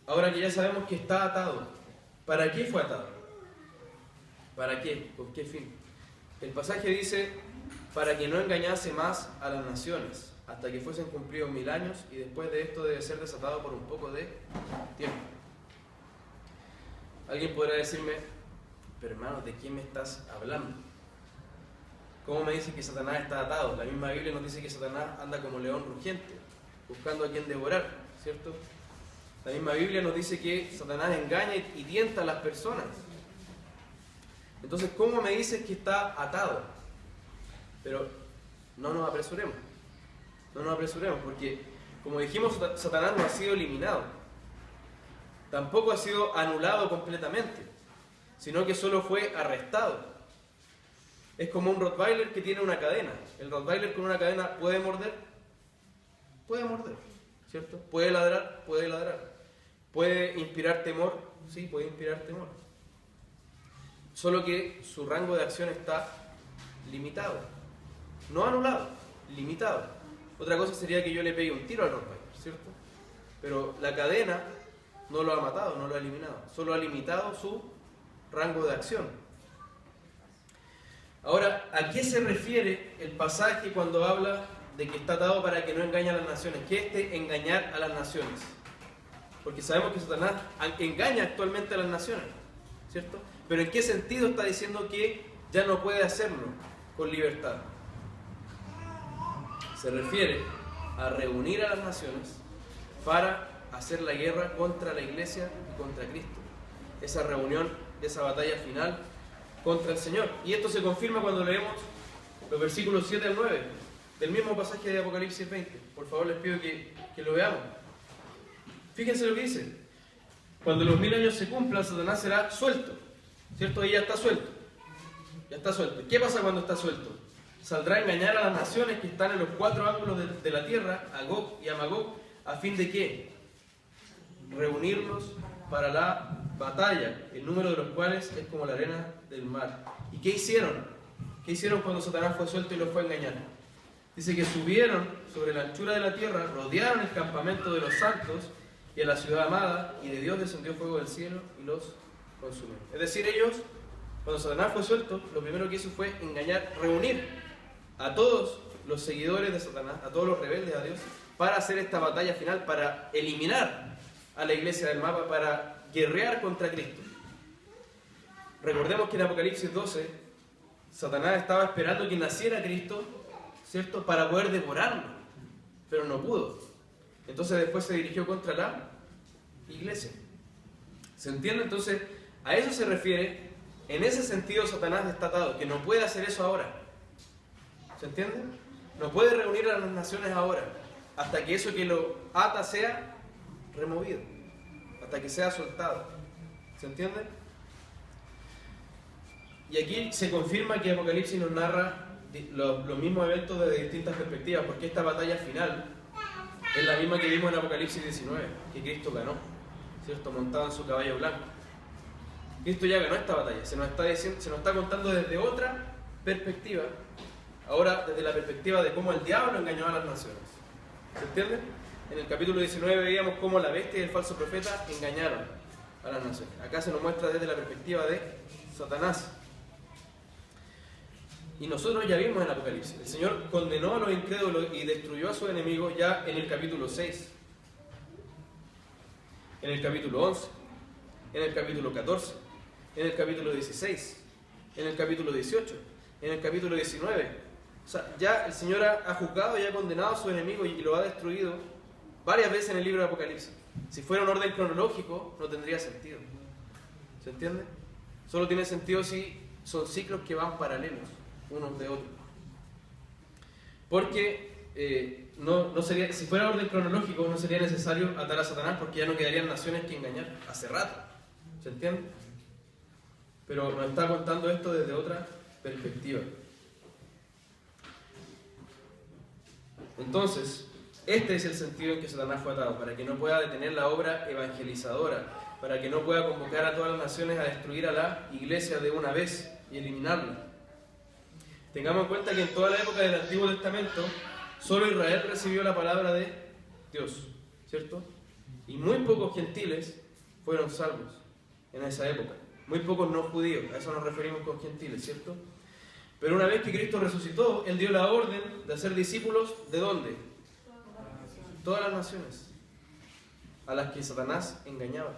Ahora que ya sabemos que está atado, ¿para qué fue atado? ¿Para qué? ¿Con qué fin? El pasaje dice, para que no engañase más a las naciones, hasta que fuesen cumplidos 1000 años, y después de esto debe ser desatado por un poco de tiempo. Alguien podrá decirme, pero hermano, ¿de quién me estás hablando? ¿Cómo me dices que Satanás está atado? La misma Biblia nos dice que Satanás anda como león rugiente, buscando a quien devorar, ¿cierto? La misma Biblia nos dice que Satanás engaña y tienta a las personas. Entonces, ¿cómo me dices que está atado? Pero no nos apresuremos. No nos apresuremos, porque, como dijimos, Satanás no ha sido eliminado. Tampoco ha sido anulado completamente, sino que solo fue arrestado. Es como un Rottweiler que tiene una cadena. El Rottweiler con una cadena puede morder, ¿cierto? Puede ladrar. Puede inspirar temor, sí, puede inspirar temor. Solo que su rango de acción está limitado. No anulado, limitado. Otra cosa sería que yo le pegue un tiro al Rottweiler, ¿cierto? Pero la cadena no lo ha matado, no lo ha eliminado. Solo ha limitado su rango de acción. Ahora, ¿a qué se refiere el pasaje cuando habla de que está atado para que no engañe a las naciones? ¿Qué es de engañar a las naciones? Porque sabemos que Satanás engaña actualmente a las naciones, ¿cierto? Pero ¿en qué sentido está diciendo que ya no puede hacerlo con libertad? Se refiere a reunir a las naciones para hacer la guerra contra la iglesia y contra Cristo. Esa reunión, esa batalla final contra el Señor. Y esto se confirma cuando leemos los versículos 7 al 9 del mismo pasaje de Apocalipsis 20. Por favor, les pido que lo veamos. Fíjense lo que dice. Cuando los 1000 años se cumplan, Satanás será suelto, ¿cierto? Ahí ya está suelto. Ya está suelto. ¿Qué pasa cuando está suelto? Saldrá a engañar a las naciones que están en los 4 ángulos de la tierra, a Gog y a Magog, a fin de ¿qué? Reunirlos para la batalla, el número de los cuales es como la arena del mar. ¿Y qué hicieron? ¿Qué hicieron cuando Satanás fue suelto y los fue a engañar? Dice que subieron sobre la anchura de la tierra, rodearon el campamento de los santos y a la ciudad amada, y de Dios descendió fuego del cielo y los consumió. Es decir, ellos, cuando Satanás fue suelto, lo primero que hizo fue engañar, reunir a todos los seguidores de Satanás, a todos los rebeldes a Dios, para hacer esta batalla final, para eliminar a la iglesia del mapa, para guerrear contra Cristo. Recordemos que en Apocalipsis 12, Satanás estaba esperando que naciera Cristo, ¿cierto?, para poder devorarlo, pero no pudo. Entonces después se dirigió contra la iglesia. ¿Se entiende? Entonces, a eso se refiere. En ese sentido, Satanás está atado, que no puede hacer eso ahora. ¿Se entiende? No puede reunir a las naciones ahora, hasta que eso que lo ata sea removido, hasta que sea soltado. ¿Se entiende? Y aquí se confirma que Apocalipsis nos narra los mismos eventos desde distintas perspectivas, porque esta batalla final es la misma que vimos en Apocalipsis 19, que Cristo ganó, ¿cierto?, montado en su caballo blanco. Cristo ya ganó esta batalla, se nos está contando desde otra perspectiva, ahora desde la perspectiva de cómo el diablo engañó a las naciones. ¿Se entiende? En el capítulo 19 veíamos cómo la bestia y el falso profeta engañaron a las naciones. Acá se nos muestra desde la perspectiva de Satanás. Y nosotros ya vimos en Apocalipsis, el Señor condenó a los incrédulos y destruyó a sus enemigos ya en el capítulo 6, en el capítulo 11, en el capítulo 14, en el capítulo 16, en el capítulo 18, en el capítulo 19. O sea, ya el Señor ha juzgado y ha condenado a su enemigo y lo ha destruido varias veces en el libro de Apocalipsis. Si fuera un orden cronológico, no tendría sentido. ¿Se entiende? Solo tiene sentido si son ciclos que van paralelos unos de otros. Porque no sería, si fuera orden cronológico, no sería necesario atar a Satanás, porque ya no quedarían naciones que engañar hace rato. ¿Se entiende? Pero nos está contando esto desde otra perspectiva. Entonces, este es el sentido en que Satanás fue atado, para que no pueda detener la obra evangelizadora, para que no pueda convocar a todas las naciones a destruir a la iglesia de una vez y eliminarla. Tengamos en cuenta que en toda la época del Antiguo Testamento, solo Israel recibió la palabra de Dios, ¿cierto? Y muy pocos gentiles fueron salvos en esa época. Muy pocos no judíos, a eso nos referimos con gentiles, ¿cierto? Pero una vez que Cristo resucitó, Él dio la orden de hacer discípulos, ¿de dónde? Todas las naciones, a las que Satanás engañaba.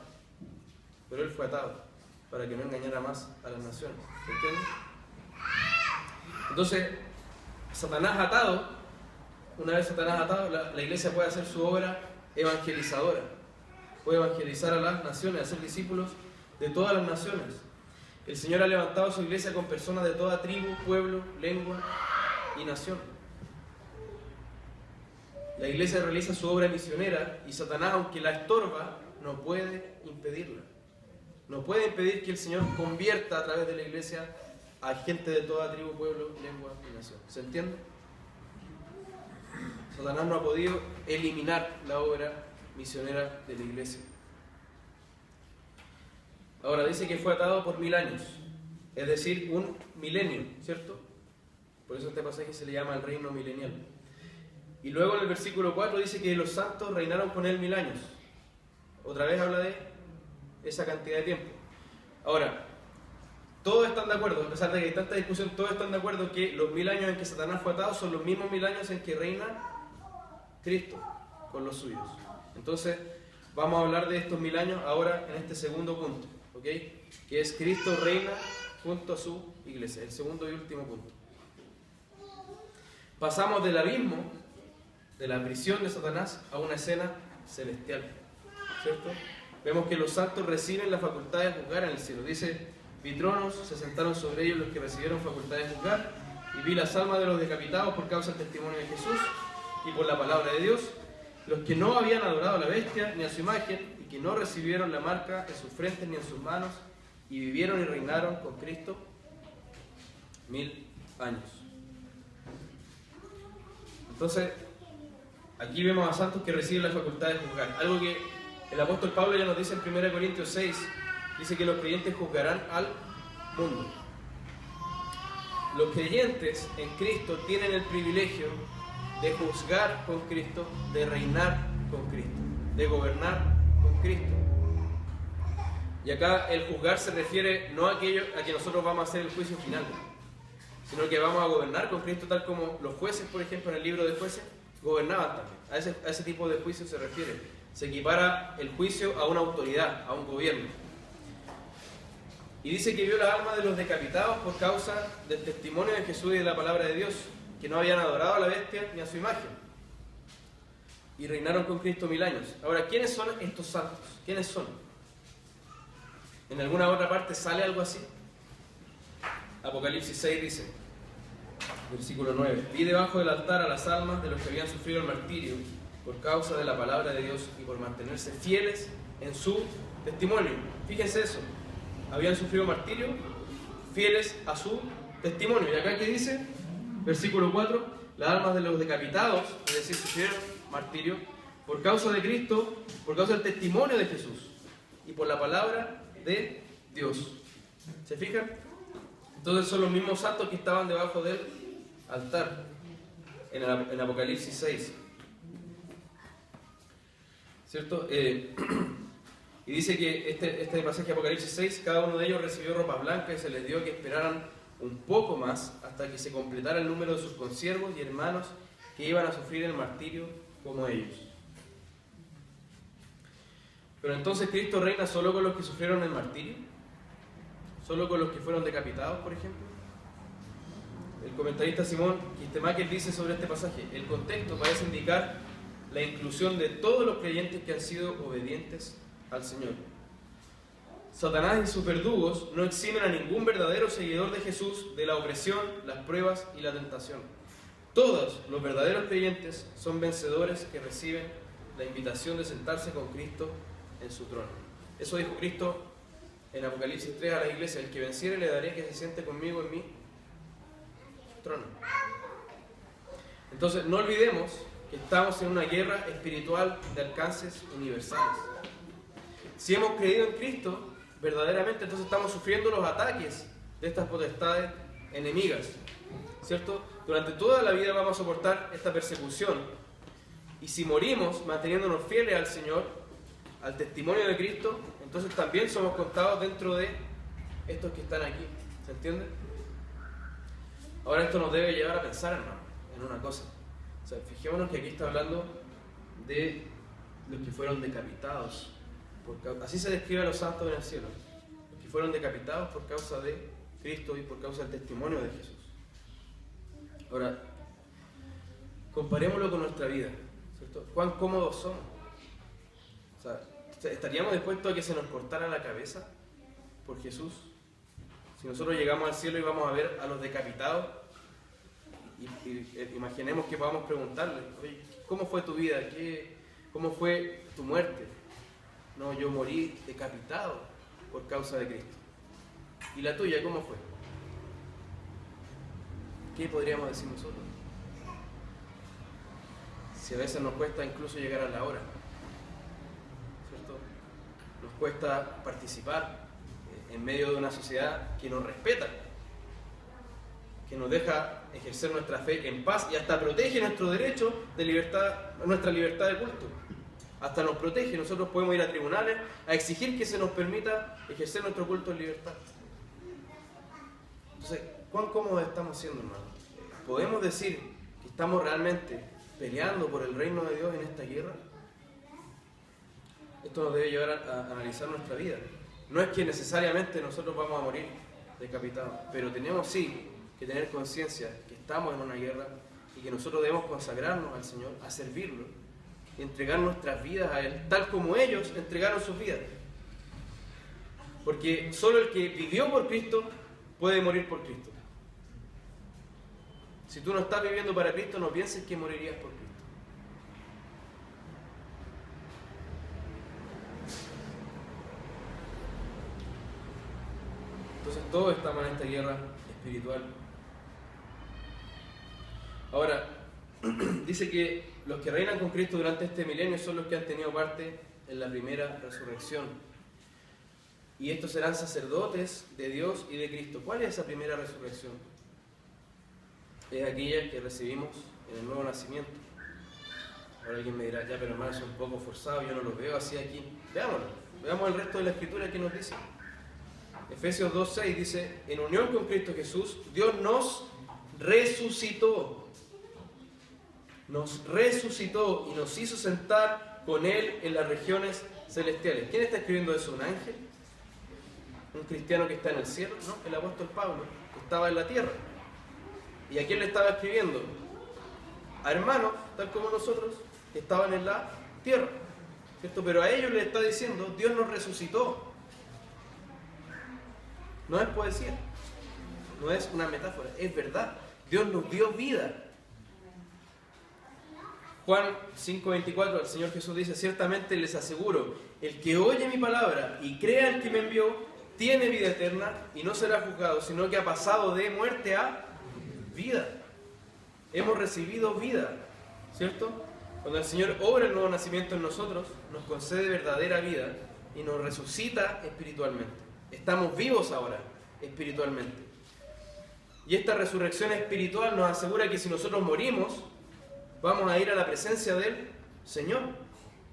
Pero Él fue atado, para que no engañara más a las naciones, ¿entiendes? Entonces, Satanás atado, una vez Satanás atado, la iglesia puede hacer su obra evangelizadora, puede evangelizar a las naciones, hacer discípulos de todas las naciones. El Señor ha levantado su iglesia con personas de toda tribu, pueblo, lengua y nación. La iglesia realiza su obra misionera y Satanás, aunque la estorba, no puede impedirla. No puede impedir que el Señor convierta a través de la iglesia a gente de toda tribu, pueblo, lengua y nación. ¿Se entiende? Satanás no ha podido eliminar la obra misionera de la iglesia. Ahora dice que fue atado por 1000 años, es decir, un milenio, ¿cierto? Por eso este pasaje se le llama el reino milenial. Y luego en el versículo 4 dice que los santos reinaron con él 1000 años. Otra vez habla de esa cantidad de tiempo. Ahora, todos están de acuerdo, a pesar de que hay tanta discusión, todos están de acuerdo que los 1000 años en que Satanás fue atado son los mismos 1000 años en que reina Cristo con los suyos. Entonces, vamos a hablar de estos 1000 años ahora en este segundo punto, ¿ok? Que es Cristo reina junto a su iglesia, el segundo y último punto. Pasamos del abismo, de la prisión de Satanás, a una escena celestial, ¿cierto? Vemos que los santos reciben la facultad de juzgar en el cielo. Dice, vi tronos, se sentaron sobre ellos los que recibieron facultad de juzgar, y vi las almas de los decapitados por causa del testimonio de Jesús y por la palabra de Dios, los que no habían adorado a la bestia ni a su imagen, y que no recibieron la marca en sus frentes ni en sus manos, y vivieron y reinaron con Cristo 1000 años. Entonces, aquí vemos a santos que reciben la facultad de juzgar. Algo que el apóstol Pablo ya nos dice en 1 Corintios 6, dice que los creyentes juzgarán al mundo. Los creyentes en Cristo tienen el privilegio de juzgar con Cristo, de reinar con Cristo, de gobernar con Cristo. Y acá el juzgar se refiere no a aquello a que nosotros vamos a hacer el juicio final, sino que vamos a gobernar con Cristo, tal como los jueces, por ejemplo, en el libro de jueces, gobernaban también. A ese tipo de juicio se refiere. Se equipara el juicio a una autoridad, a un gobierno. Y dice que vio la alma de los decapitados por causa del testimonio de Jesús y de la palabra de Dios, que no habían adorado a la bestia ni a su imagen. Y reinaron con Cristo 1000 años. Ahora, ¿quiénes son estos santos? ¿Quiénes son? ¿En alguna otra parte sale algo así? Apocalipsis 6 dice, versículo 9, vi debajo del altar a las almas de los que habían sufrido el martirio por causa de la palabra de Dios y por mantenerse fieles en su testimonio. Fíjense eso, habían sufrido martirio, fieles a su testimonio. Y acá, ¿qué dice? Versículo 4, las almas de los decapitados, es decir, sufrieron martirio por causa de Cristo, por causa del testimonio de Jesús y por la palabra de Dios. ¿Se fijan? Entonces son los mismos santos que estaban debajo del altar en Apocalipsis 6. ¿Cierto? Y dice que este pasaje de Apocalipsis 6, cada uno de ellos recibió ropa blanca y se les dio que esperaran un poco más hasta que se completara el número de sus consiervos y hermanos que iban a sufrir el martirio como ellos. Pero entonces Cristo reina solo con los que sufrieron el martirio, solo con los que fueron decapitados, por ejemplo. El comentarista Simón Kistemaker dice sobre este pasaje: el contexto parece indicar la inclusión de todos los creyentes que han sido obedientes al Señor. Satanás y sus verdugos no eximen a ningún verdadero seguidor de Jesús de la opresión, las pruebas y la tentación. Todos los verdaderos creyentes son vencedores que reciben la invitación de sentarse con Cristo en su trono. Eso dijo Cristo en Apocalipsis 3 a la iglesia: el que venciere le daré que se siente conmigo en mi trono. Entonces no olvidemos que estamos en una guerra espiritual de alcances universales. Si hemos creído en Cristo verdaderamente, entonces estamos sufriendo los ataques de estas potestades enemigas, ¿cierto? Durante toda la vida vamos a soportar esta persecución, y si morimos manteniéndonos fieles al Señor, al testimonio de Cristo, entonces también somos contados dentro de estos que están aquí. ¿Se entiende? Ahora esto nos debe llevar a pensar, hermano, en una cosa. O sea, fijémonos que aquí está hablando de los que fueron decapitados. Así se describe a los santos en el cielo: los que fueron decapitados por causa de Cristo y por causa del testimonio de Jesús. Ahora, comparémoslo con nuestra vida, ¿cierto? ¿Cuán cómodos somos? O sea, ¿estaríamos dispuestos a que se nos cortara la cabeza por Jesús? Si nosotros llegamos al cielo y vamos a ver a los decapitados, y imaginemos que podamos preguntarle: oye, ¿cómo fue tu vida? ¿Cómo fue tu muerte? No, yo morí decapitado por causa de Cristo. ¿Y la tuya cómo fue? ¿Qué podríamos decir nosotros? Si a veces nos cuesta incluso llegar a la hora, ¿cierto? Nos cuesta participar en medio de una sociedad que nos respeta, que nos deja ejercer nuestra fe en paz y hasta protege nuestro derecho de libertad, nuestra libertad de culto. Hasta nos protege. Nosotros podemos ir a tribunales a exigir que se nos permita ejercer nuestro culto en libertad. Entonces, ¿cuán cómodos estamos siendo, hermano? ¿Podemos decir que estamos realmente peleando por el reino de Dios en esta guerra? Esto nos debe llevar a analizar nuestra vida. No es que necesariamente nosotros vamos a morir decapitados, pero tenemos sí que tener conciencia que estamos en una guerra y que nosotros debemos consagrarnos al Señor, a servirlo y entregar nuestras vidas a Él, tal como ellos entregaron sus vidas. Porque solo el que vivió por Cristo puede morir por Cristo. Si tú no estás viviendo para Cristo, no pienses que morirías por Cristo. Entonces todos estamos en esta guerra espiritual. Ahora, dice que los que reinan con Cristo durante este milenio son los que han tenido parte en la primera resurrección. Y estos serán sacerdotes de Dios y de Cristo. ¿Cuál es esa primera resurrección? Es aquella que recibimos en el nuevo nacimiento. Ahora alguien me dirá: ya, pero hermano, es un poco forzado, yo no lo veo así aquí. Veámoslo, veamos el resto de la Escritura que nos dice. Efesios 2:6 dice: en unión con Cristo Jesús, Dios nos resucitó. Nos resucitó y nos hizo sentar con Él en las regiones celestiales. ¿Quién está escribiendo eso? ¿Un ángel? ¿Un cristiano que está en el cielo? No, el apóstol Pablo, que estaba en la tierra. ¿Y a quién le estaba escribiendo? A hermanos, tal como nosotros, que estaban en la tierra, ¿cierto? Pero a ellos les está diciendo: Dios nos resucitó. No es poesía, no es una metáfora, es verdad. Dios nos dio vida. Juan 5:24, el Señor Jesús dice: ciertamente les aseguro, el que oye mi palabra y crea al que me envió, tiene vida eterna y no será juzgado, sino que ha pasado de muerte a vida. Hemos recibido vida, ¿cierto? Cuando el Señor obra el nuevo nacimiento en nosotros, nos concede verdadera vida y nos resucita espiritualmente. Estamos vivos ahora, espiritualmente. Y esta resurrección espiritual nos asegura que si nosotros morimos, vamos a ir a la presencia del Señor.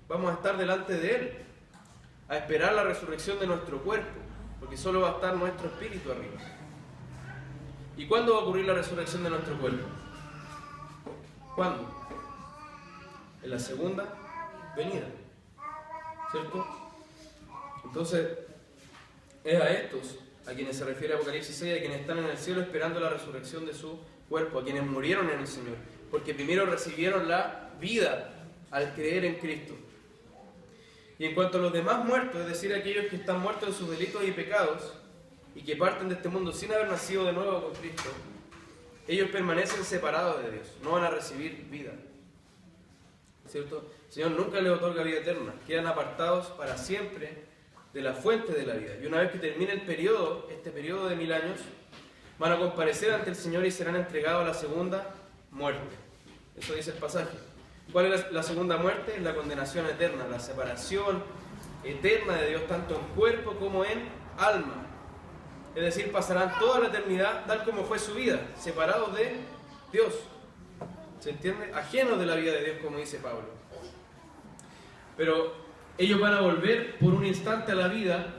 Vamos a estar delante de Él, a esperar la resurrección de nuestro cuerpo, porque solo va a estar nuestro espíritu arriba. ¿Y cuándo va a ocurrir la resurrección de nuestro cuerpo? ¿Cuándo? En la segunda venida, ¿cierto? Entonces, es a estos a quienes se refiere Apocalipsis 6, a quienes están en el cielo esperando la resurrección de su cuerpo, a quienes murieron en el Señor, porque primero recibieron la vida al creer en Cristo. Y en cuanto a los demás muertos, es decir, aquellos que están muertos en sus delitos y pecados, y que parten de este mundo sin haber nacido de nuevo con Cristo, ellos permanecen separados de Dios, no van a recibir vida. ¿Cierto? El Señor nunca les otorga vida eterna, quedan apartados para siempre de la fuente de la vida. Y una vez que termine el periodo, este periodo de 1000 años, van a comparecer ante el Señor y serán entregados a la segunda muerte. Eso dice el pasaje. ¿Cuál es la segunda muerte? La condenación eterna, la separación eterna de Dios, tanto en cuerpo como en alma. Es decir, pasarán toda la eternidad tal como fue su vida, separados de Dios. ¿Se entiende? Ajenos de la vida de Dios, como dice Pablo. Pero ellos van a volver por un instante a la vida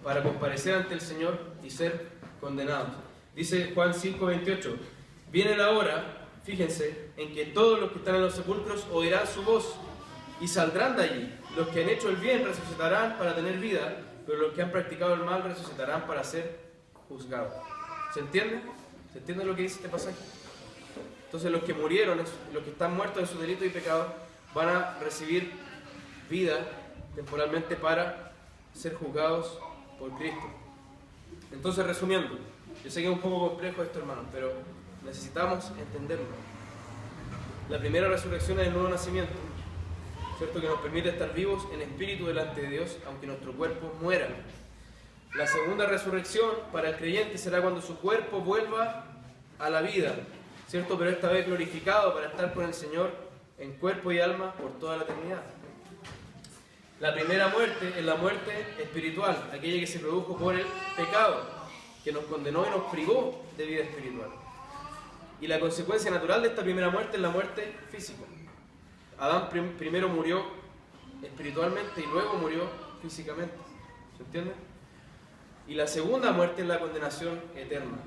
para comparecer ante el Señor y ser condenados. Dice Juan 5:28, viene la hora, fíjense, en que todos los que están en los sepulcros oirán su voz y saldrán de allí. Los que han hecho el bien resucitarán para tener vida, pero los que han practicado el mal resucitarán para ser juzgados. ¿Se entiende? ¿Se entiende lo que dice este pasaje? Entonces los que murieron, los que están muertos en sus delitos y pecados, van a recibir vida temporalmente para ser juzgados por Cristo. Entonces, resumiendo, yo sé que es un poco complejo esto, hermanos, pero necesitamos entenderlo. La primera resurrección es el nuevo nacimiento, ¿cierto? Que nos permite estar vivos en espíritu delante de Dios, aunque nuestro cuerpo muera. La segunda resurrección para el creyente será cuando su cuerpo vuelva a la vida, ¿cierto? Pero esta vez glorificado para estar con el Señor en cuerpo y alma por toda la eternidad. La primera muerte es la muerte espiritual, aquella que se produjo por el pecado, que nos condenó y nos privó de vida espiritual. Y la consecuencia natural de esta primera muerte es la muerte física. Adán primero murió espiritualmente y luego murió físicamente. ¿Se entiende? Y la segunda muerte es la condenación eterna,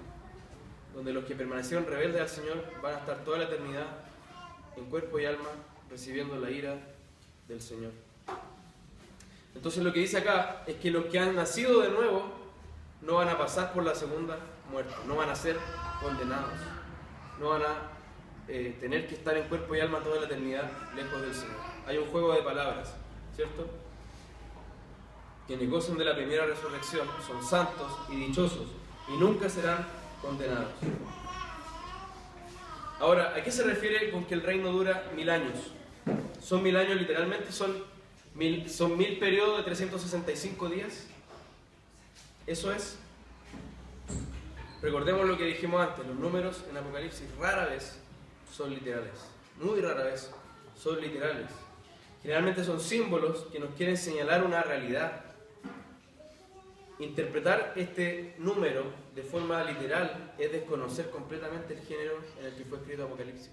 donde los que permanecieron rebeldes al Señor van a estar toda la eternidad en cuerpo y alma recibiendo la ira del Señor. Entonces lo que dice acá es que los que han nacido de nuevo no van a pasar por la segunda muerte, no van a ser condenados, no van a tener que estar en cuerpo y alma toda la eternidad lejos del Señor. Hay un juego de palabras, ¿cierto? Quienes gozan de la primera resurrección son santos y dichosos y nunca serán condenados. Ahora, ¿a qué se refiere con que el reino dura 1000 años? Son 1000 años literalmente, son 1000 periodos de 365 días. Eso es. Recordemos lo que dijimos antes, los números en Apocalipsis rara vez son literales, muy rara vez son literales. Generalmente son símbolos que nos quieren señalar una realidad. Interpretar este número de forma literal es desconocer completamente el género en el que fue escrito Apocalipsis.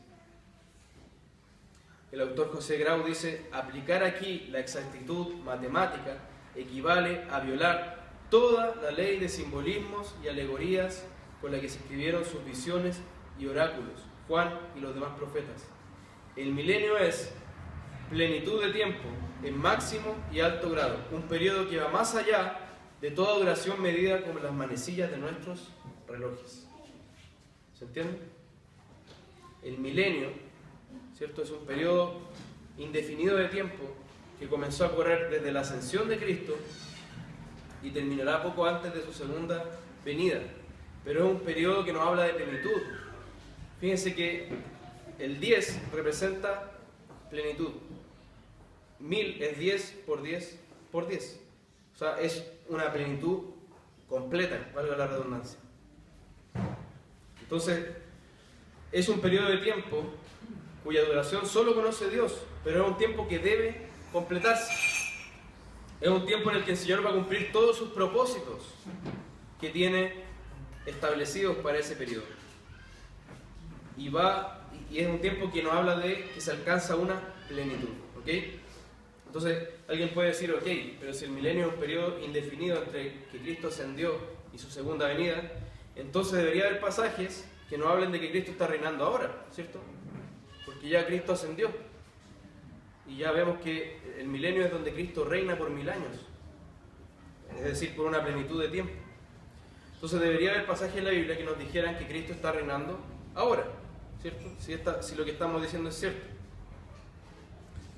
El autor José Grau dice, aplicar aquí la exactitud matemática equivale a violar toda la ley de simbolismos y alegorías con la que se escribieron sus visiones y oráculos, Juan y los demás profetas. El milenio es plenitud de tiempo en máximo y alto grado, un periodo que va más allá de toda duración medida como las manecillas de nuestros relojes. ¿Se entiende? El milenio, ¿cierto? Es un periodo indefinido de tiempo que comenzó a correr desde la ascensión de Cristo y terminará poco antes de su segunda venida. Pero es un periodo que nos habla de plenitud. Fíjense que el 10 representa plenitud. 1000 es 10 por 10 por 10. O sea, es una plenitud completa, valga la redundancia. Entonces, es un periodo de tiempo cuya duración solo conoce Dios, pero es un tiempo que debe completarse. Es un tiempo en el que el Señor va a cumplir todos sus propósitos que tiene establecidos para ese periodo. Y es un tiempo que nos habla de que se alcanza una plenitud. ¿Ok? Entonces, alguien puede decir, ok, pero si el milenio es un periodo indefinido entre que Cristo ascendió y su segunda venida, entonces debería haber pasajes que nos hablen de que Cristo está reinando ahora, ¿cierto? Porque ya Cristo ascendió. Y ya vemos que el milenio es donde Cristo reina por 1000 años. Es decir, por una plenitud de tiempo. Entonces debería haber pasajes en la Biblia que nos dijeran que Cristo está reinando ahora, ¿cierto? Si lo que estamos diciendo es cierto.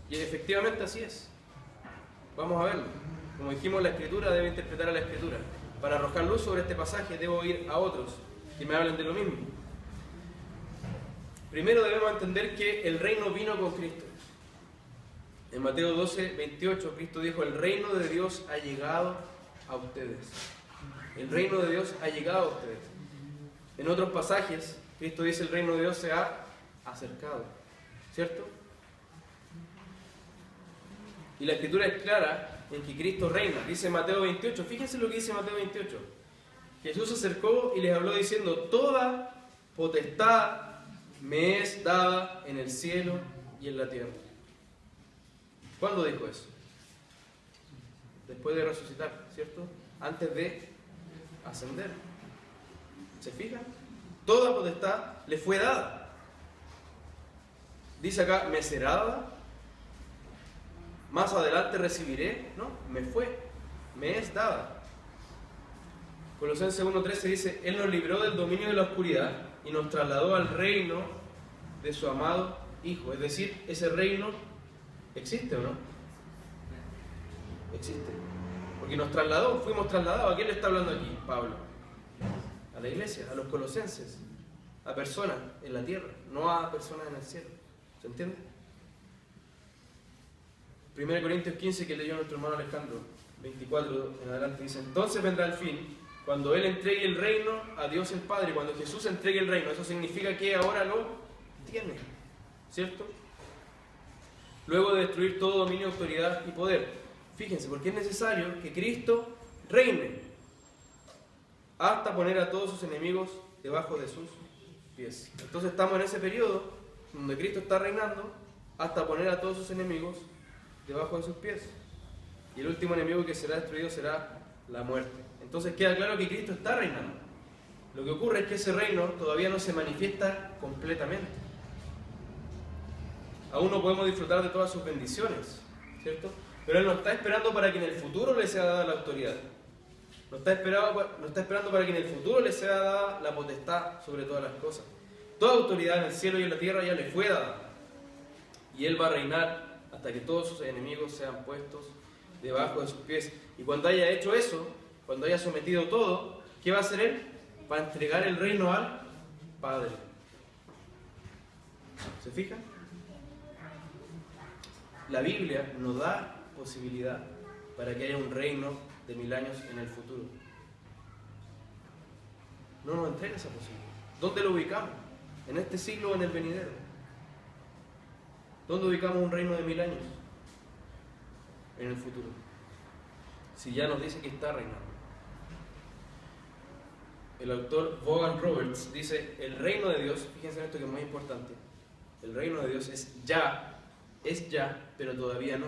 Y efectivamente así es. Vamos a verlo. Como dijimos, la Escritura debe interpretar a la Escritura. Para arrojar luz sobre este pasaje debo ir a otros que me hablen de lo mismo. Primero debemos entender que el reino vino con Cristo. En Mateo 12, 28, Cristo dijo: el reino de Dios ha llegado a ustedes. El reino de Dios ha llegado a ustedes. En otros pasajes, Cristo dice: el reino de Dios se ha acercado. ¿Cierto? Y la Escritura es clara en que Cristo reina. Dice Mateo 28, fíjense lo que dice Mateo 28. Jesús se acercó y les habló diciendo: toda potestad me es dada en el cielo y en la tierra. ¿Cuándo dijo eso? Después de resucitar, ¿cierto? Antes de ascender. ¿Se fijan? Toda potestad le fue dada. Dice acá: me será dada. Más adelante recibiré. No, me fue. Me es dada. Colosenses 1:13 dice: Él nos libró del dominio de la oscuridad y nos trasladó al reino de su amado Hijo. Es decir, ese reino existe, ¿o no? Existe. Porque nos trasladó, fuimos trasladados. ¿A quién le está hablando aquí Pablo? A la iglesia, a los colosenses, a personas en la tierra, no a personas en el cielo. ¿Se entiende? 1 Corintios 15, que leyó nuestro hermano Alejandro, 24 en adelante, dice: entonces vendrá el fin, cuando Él entregue el reino a Dios el Padre. Cuando Jesús entregue el reino, eso significa que ahora lo tiene, ¿cierto? Luego de destruir todo dominio, autoridad y poder. Fíjense, porque es necesario que Cristo reine hasta poner a todos sus enemigos debajo de sus pies. Entonces estamos en ese periodo donde Cristo está reinando hasta poner a todos sus enemigos debajo de sus pies. Y el último enemigo que será destruido será la muerte. Entonces queda claro que Cristo está reinando. Lo que ocurre es que ese reino todavía no se manifiesta completamente. Aún no podemos disfrutar de todas sus bendiciones, ¿cierto? Pero Él nos está esperando para que en el futuro le sea dada la autoridad. Nos está esperando para que en el futuro le sea dada la potestad sobre todas las cosas. Toda autoridad en el cielo y en la tierra ya le fue dada. Y Él va a reinar hasta que todos sus enemigos sean puestos debajo de sus pies. Y cuando haya hecho eso, cuando haya sometido todo, ¿qué va a hacer Él? Va a entregar el reino al Padre. ¿Se fijan? La Biblia nos da posibilidad para que haya un reino de 1000 años en el futuro. No nos entrega esa posibilidad. ¿Dónde lo ubicamos? ¿En este siglo o en el venidero? ¿Dónde ubicamos un reino de 1000 años? En el futuro. Si ya nos dice que está reinando. El autor Vaughan Roberts dice: el reino de Dios, fíjense en esto que es muy importante, el reino de Dios es ya, pero todavía no.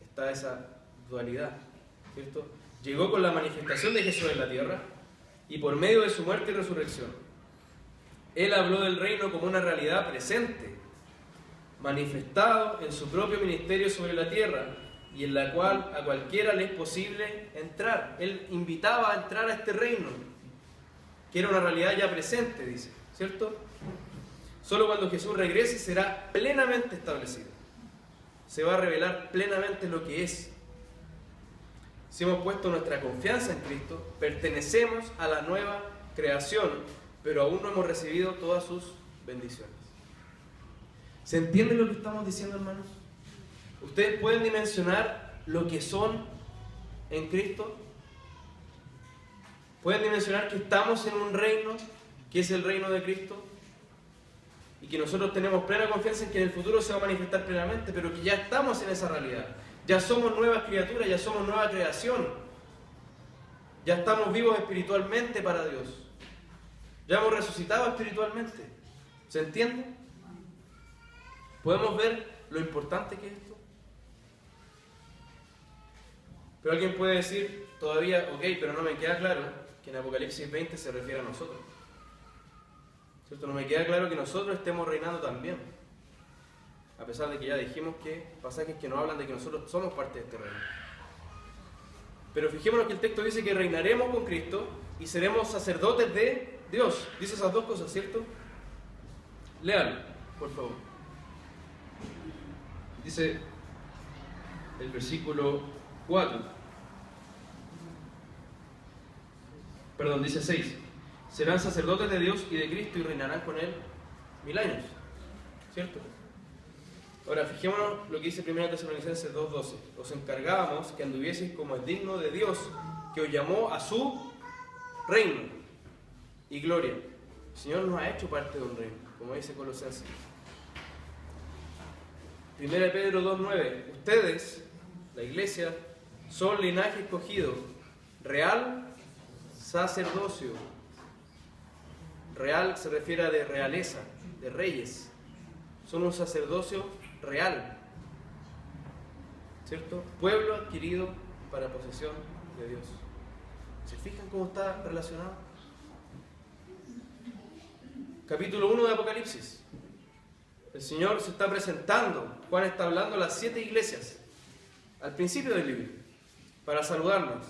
Está esa dualidad, ¿cierto? Llegó con la manifestación de Jesús en la tierra y por medio de su muerte y resurrección. Él habló del reino como una realidad presente, manifestado en su propio ministerio sobre la tierra y en la cual a cualquiera le es posible entrar. Él invitaba a entrar a este reino, que era una realidad ya presente, dice, ¿cierto? Solo cuando Jesús regrese será plenamente establecido. Se va a revelar plenamente lo que es. Si hemos puesto nuestra confianza en Cristo, pertenecemos a la nueva creación, pero aún no hemos recibido todas sus bendiciones. ¿Se entiende lo que estamos diciendo, hermanos? ¿Ustedes pueden dimensionar lo que son en Cristo? ¿Pueden dimensionar que estamos en un reino que es el reino de Cristo? Y que nosotros tenemos plena confianza en que en el futuro se va a manifestar plenamente, pero que ya estamos en esa realidad. Ya somos nuevas criaturas, ya somos nueva creación. Ya estamos vivos espiritualmente para Dios. Ya hemos resucitado espiritualmente. ¿Se entiende? ¿Podemos ver lo importante que es esto? Pero alguien puede decir todavía: ok, pero no me queda claro que en Apocalipsis 20 se refiere a nosotros. ¿Cierto? No me queda claro que nosotros estemos reinando también. A pesar de que ya dijimos que pasajes que nos hablan de que nosotros somos parte de este reino. Pero fijémonos que el texto dice que reinaremos con Cristo y seremos sacerdotes de Dios. Dice esas dos cosas, ¿cierto? Léalo, por favor. Dice el versículo 4. Perdón, dice 6. Serán sacerdotes de Dios y de Cristo y reinarán con Él 1000 años. ¿Cierto? Ahora, fijémonos lo que dice 1 Tesalonicenses 2:12. Os encargábamos que anduvieseis como es digno de Dios, que os llamó a su reino y gloria. El Señor nos ha hecho parte de un reino, como dice Colosenses. 1 Pedro 2:9. Ustedes, la iglesia, son linaje escogido, real sacerdocio. Real se refiere a de realeza, de reyes. Son un sacerdocio real, ¿cierto? Pueblo adquirido para posesión de Dios. ¿Se fijan cómo está relacionado? Capítulo 1 de Apocalipsis. El Señor se está presentando. Juan está hablando a las 7 iglesias al principio del libro para saludarnos.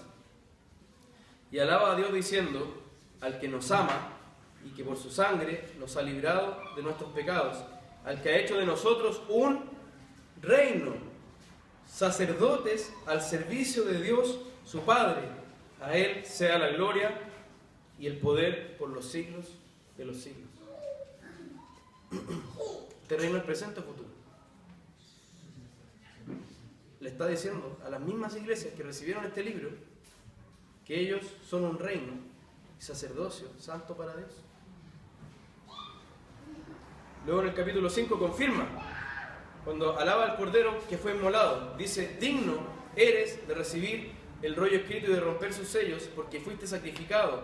Y alaba a Dios diciendo: al que nos ama y que por su sangre nos ha librado de nuestros pecados, al que ha hecho de nosotros un reino, sacerdotes al servicio de Dios su Padre. A Él sea la gloria y el poder por los siglos de los siglos. Este reino es presente o futuro. Le está diciendo a las mismas iglesias que recibieron este libro que ellos son un reino y sacerdocio santo para Dios. Luego en el capítulo 5 confirma, cuando alaba al Cordero que fue inmolado, dice: digno eres de recibir el rollo escrito y de romper sus sellos, porque fuiste sacrificado.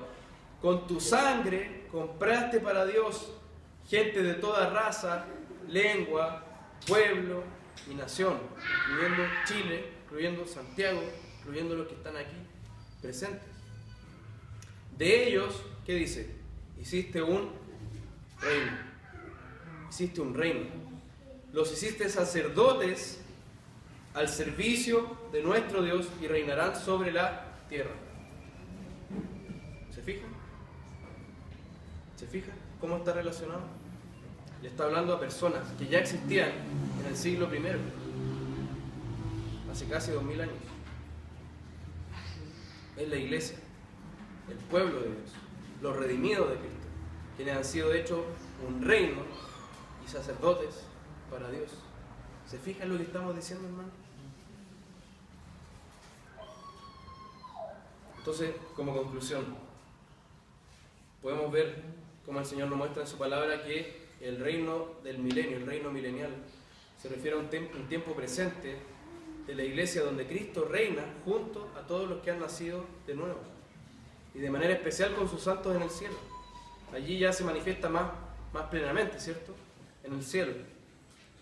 Con tu sangre compraste para Dios gente de toda raza, lengua, pueblo y nación, incluyendo Chile, incluyendo Santiago, incluyendo los que están aquí presentes. De ellos, ¿qué dice? Hiciste un reino. Hiciste un reino. Los hiciste sacerdotes al servicio de nuestro Dios y reinarán sobre la tierra. ¿Se fijan? ¿Se fijan cómo está relacionado? Le está hablando a personas que ya existían en el siglo I, hace casi 2000 años. Es la iglesia, el pueblo de Dios, los redimidos de Cristo, quienes han sido hechos un reino y sacerdotes para Dios. ¿Se fijan lo que estamos diciendo, hermano? Entonces, como conclusión, podemos ver cómo el Señor nos muestra en su palabra que el reino del milenio, el reino milenial, se refiere a un tiempo presente de la iglesia donde Cristo reina junto a todos los que han nacido de nuevo y de manera especial con sus santos en el cielo. Allí ya se manifiesta más plenamente, ¿cierto? En el cielo,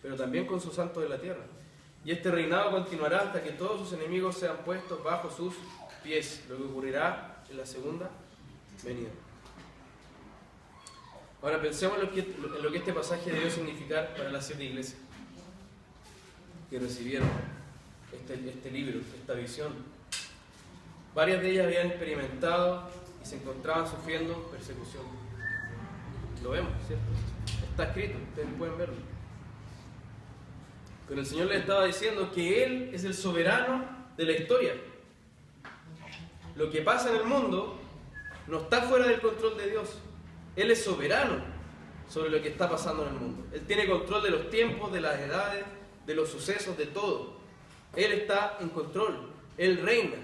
pero también con sus santos de la tierra. Y este reinado continuará hasta que todos sus enemigos sean puestos bajo sus pies, lo que ocurrirá en la segunda venida. Ahora pensemos en lo que este pasaje debió significar para las 7 iglesias que recibieron este libro, esta visión. Varias de ellas habían experimentado y se encontraban sufriendo persecución. Lo vemos, ¿cierto? Está escrito, ustedes pueden verlo. Pero el Señor les estaba diciendo que Él es el soberano de la historia. Lo que pasa en el mundo no está fuera del control de Dios. Él es soberano sobre lo que está pasando en el mundo. Él tiene control de los tiempos, de las edades, de los sucesos, de todo. Él está en control. Él reina.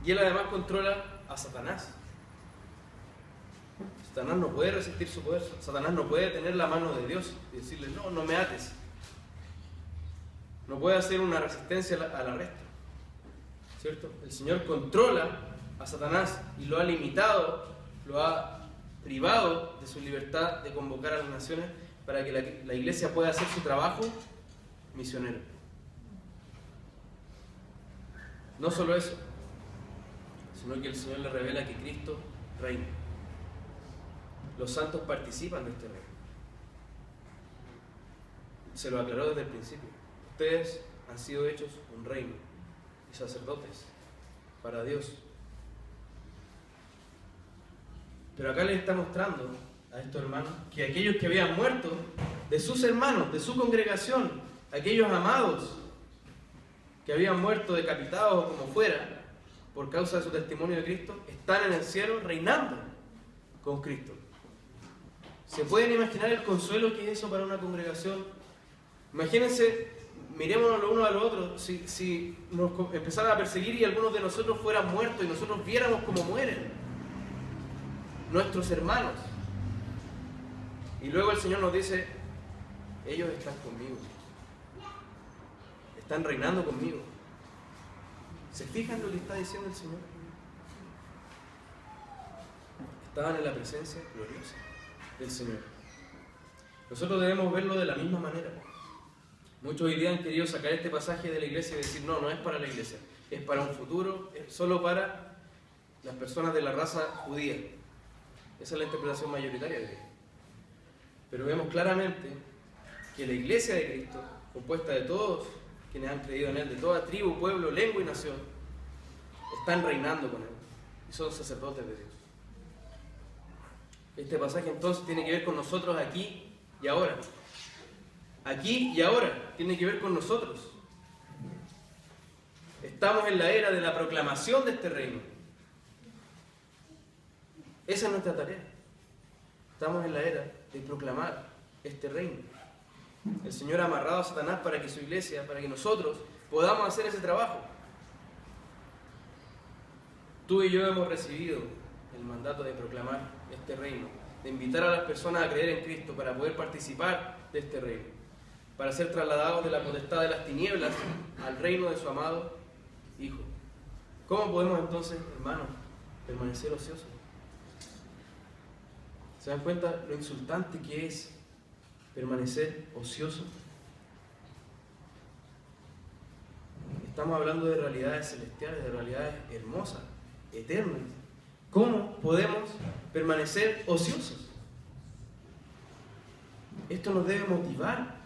Y Él además controla a Satanás. Satanás no puede resistir su poder. Satanás no puede tener la mano de Dios y decirle: no, no me ates. No puede hacer una resistencia al arresto, ¿cierto? El Señor controla a Satanás y lo ha limitado, lo ha privado de su libertad de convocar a las naciones para que la iglesia pueda hacer su trabajo misionero. No solo eso, sino que el Señor le revela que Cristo reina. Los santos participan de este reino. Se lo aclaró desde el principio. Ustedes han sido hechos un reino y sacerdotes para Dios. Pero acá les está mostrando a estos hermanos que aquellos que habían muerto de sus hermanos, de su congregación, aquellos amados que habían muerto decapitados o como fuera por causa de su testimonio de Cristo, están en el cielo reinando con Cristo. ¿Se pueden imaginar el consuelo que es eso para una congregación? Imagínense, mirémonos los unos a los otros, si nos empezaran a perseguir y algunos de nosotros fueran muertos y nosotros viéramos cómo mueren nuestros hermanos. Y luego el Señor nos dice, ellos están conmigo, están reinando conmigo. ¿Se fijan lo que está diciendo el Señor? Estaban en la presencia gloriosa del Señor. Nosotros debemos verlo de la misma manera. Muchos hoy día han querido sacar este pasaje de la iglesia y decir, no, no es para la iglesia, es para un futuro, es solo para las personas de la raza judía. Esa es la interpretación mayoritaria de Dios. Pero vemos claramente que la iglesia de Cristo, compuesta de todos quienes han creído en Él, de toda tribu, pueblo, lengua y nación, están reinando con Él y son sacerdotes de Dios. Este pasaje entonces tiene que ver con nosotros aquí y ahora. Aquí y ahora tiene que ver con nosotros. Estamos en la era de la proclamación de este reino. Esa es nuestra tarea. Estamos en la era de proclamar este reino. El Señor ha amarrado a Satanás para que su iglesia, para que nosotros podamos hacer ese trabajo. Tú y yo hemos recibido el mandato de proclamar este reino, de invitar a las personas a creer en Cristo para poder participar de este reino, para ser trasladados de la potestad de las tinieblas al reino de su amado Hijo. ¿Cómo podemos entonces, hermanos, permanecer ociosos? ¿Se dan cuenta lo insultante que es permanecer ocioso? Estamos hablando de realidades celestiales, de realidades hermosas, eternas. ¿Cómo podemos permanecer ociosos? Esto nos debe motivar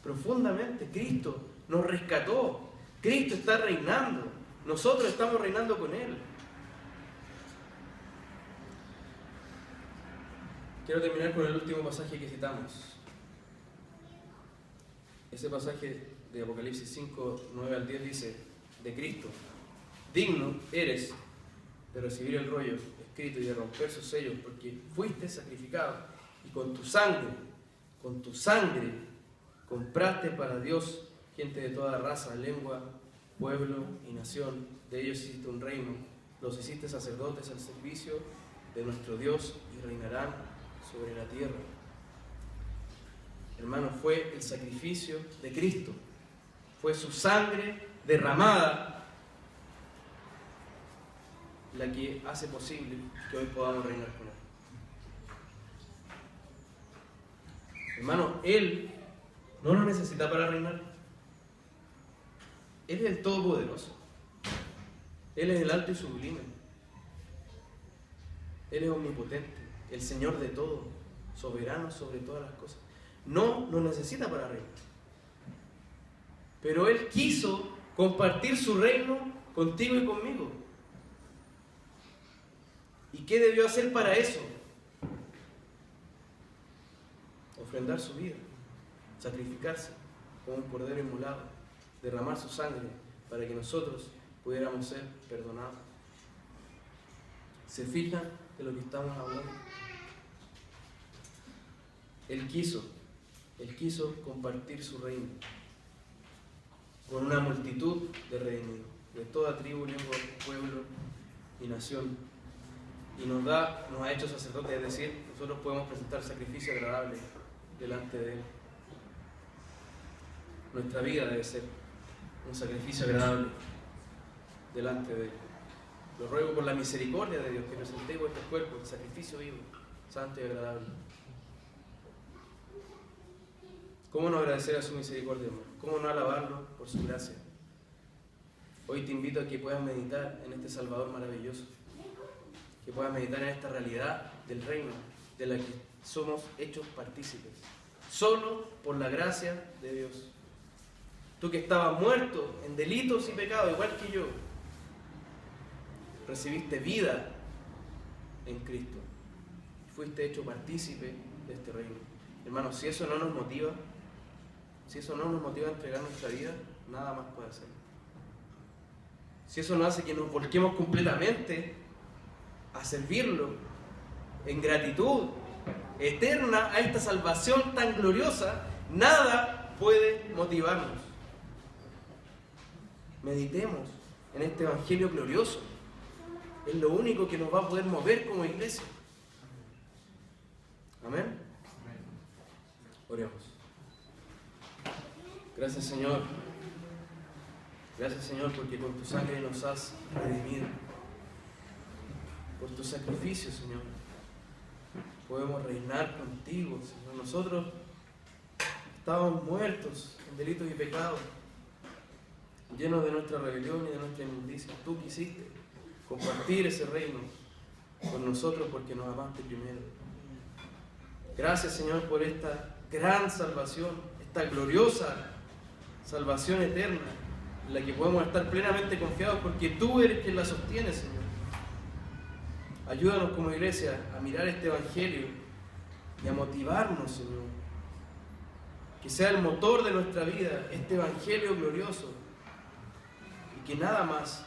profundamente. Cristo nos rescató. Cristo está reinando. Nosotros estamos reinando con Él. Quiero terminar con el último pasaje que citamos. Ese pasaje de Apocalipsis 5, 9 al 10 dice, de Cristo, digno eres de recibir el rollo escrito y de romper sus sellos, porque fuiste sacrificado y con tu sangre, compraste para Dios gente de toda raza, lengua, pueblo y nación. De ellos hiciste un reino, los hiciste sacerdotes al servicio de nuestro Dios y reinarán sobre la tierra. Hermanos, fue el sacrificio de Cristo, fue su sangre derramada la que hace posible que hoy podamos reinar con Él. Hermano, Él no lo necesita para reinar. Él es el Todopoderoso. Él es el alto y sublime. Él es omnipotente, el Señor de todo, soberano sobre todas las cosas. No lo necesita para reinar. Pero Él quiso compartir su reino contigo y conmigo. ¿Y qué debió hacer para eso? Ofrendar su vida, sacrificarse como un cordero inmolado, derramar su sangre para que nosotros pudiéramos ser perdonados. ¿Se fijan de lo que estamos hablando? Él quiso compartir su reino con una multitud de redimidos, de toda tribu, lengua, pueblo y nación. Y nos ha hecho sacerdotes, es decir, nosotros podemos presentar sacrificio agradable delante de Él. Nuestra vida debe ser un sacrificio agradable delante de Él. Lo ruego por la misericordia de Dios que presentéis vuestros cuerpos en sacrificio vivo, santo y agradable. ¿Cómo no agradecer a su misericordia, hermano? ¿Cómo no alabarlo por su gracia? Hoy te invito a que puedas meditar en este Salvador maravilloso, que puedas meditar en esta realidad del reino de la que somos hechos partícipes, solo por la gracia de Dios. Tú que estabas muerto en delitos y pecados, igual que yo, recibiste vida en Cristo. Fuiste hecho partícipe de este reino. Hermanos, si eso no nos motiva, a entregar nuestra vida, nada más puede hacer. Si eso no hace que nos volquemos completamente a servirlo en gratitud eterna a esta salvación tan gloriosa, nada puede motivarnos. Meditemos en este evangelio glorioso. Es lo único que nos va a poder mover como iglesia. Amén. Oremos. Gracias, Señor. Gracias, Señor, porque con tu sangre nos has redimido. Por tu sacrificio, Señor, podemos reinar contigo, Señor. Nosotros estábamos muertos en delitos y pecados, llenos de nuestra rebelión y de nuestra inmundicia. Tú quisiste compartir ese reino con nosotros porque nos amaste primero. Gracias, Señor, por esta gran salvación, esta gloriosa salvación eterna, en la que podemos estar plenamente confiados porque tú eres quien la sostiene, Señor. Ayúdanos como iglesia a mirar este evangelio y a motivarnos, Señor. Que sea el motor de nuestra vida, este evangelio glorioso, y que nada más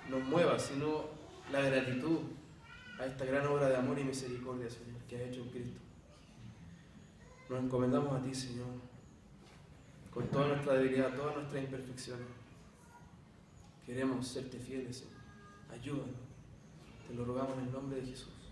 nos mueva, sino la gratitud a esta gran obra de amor y misericordia, Señor, que has hecho en Cristo. Nos encomendamos a ti, Señor, con toda nuestra debilidad, todas nuestras imperfecciones. Queremos serte fieles, Señor. Ayúdanos. Te lo rogamos en el nombre de Jesús.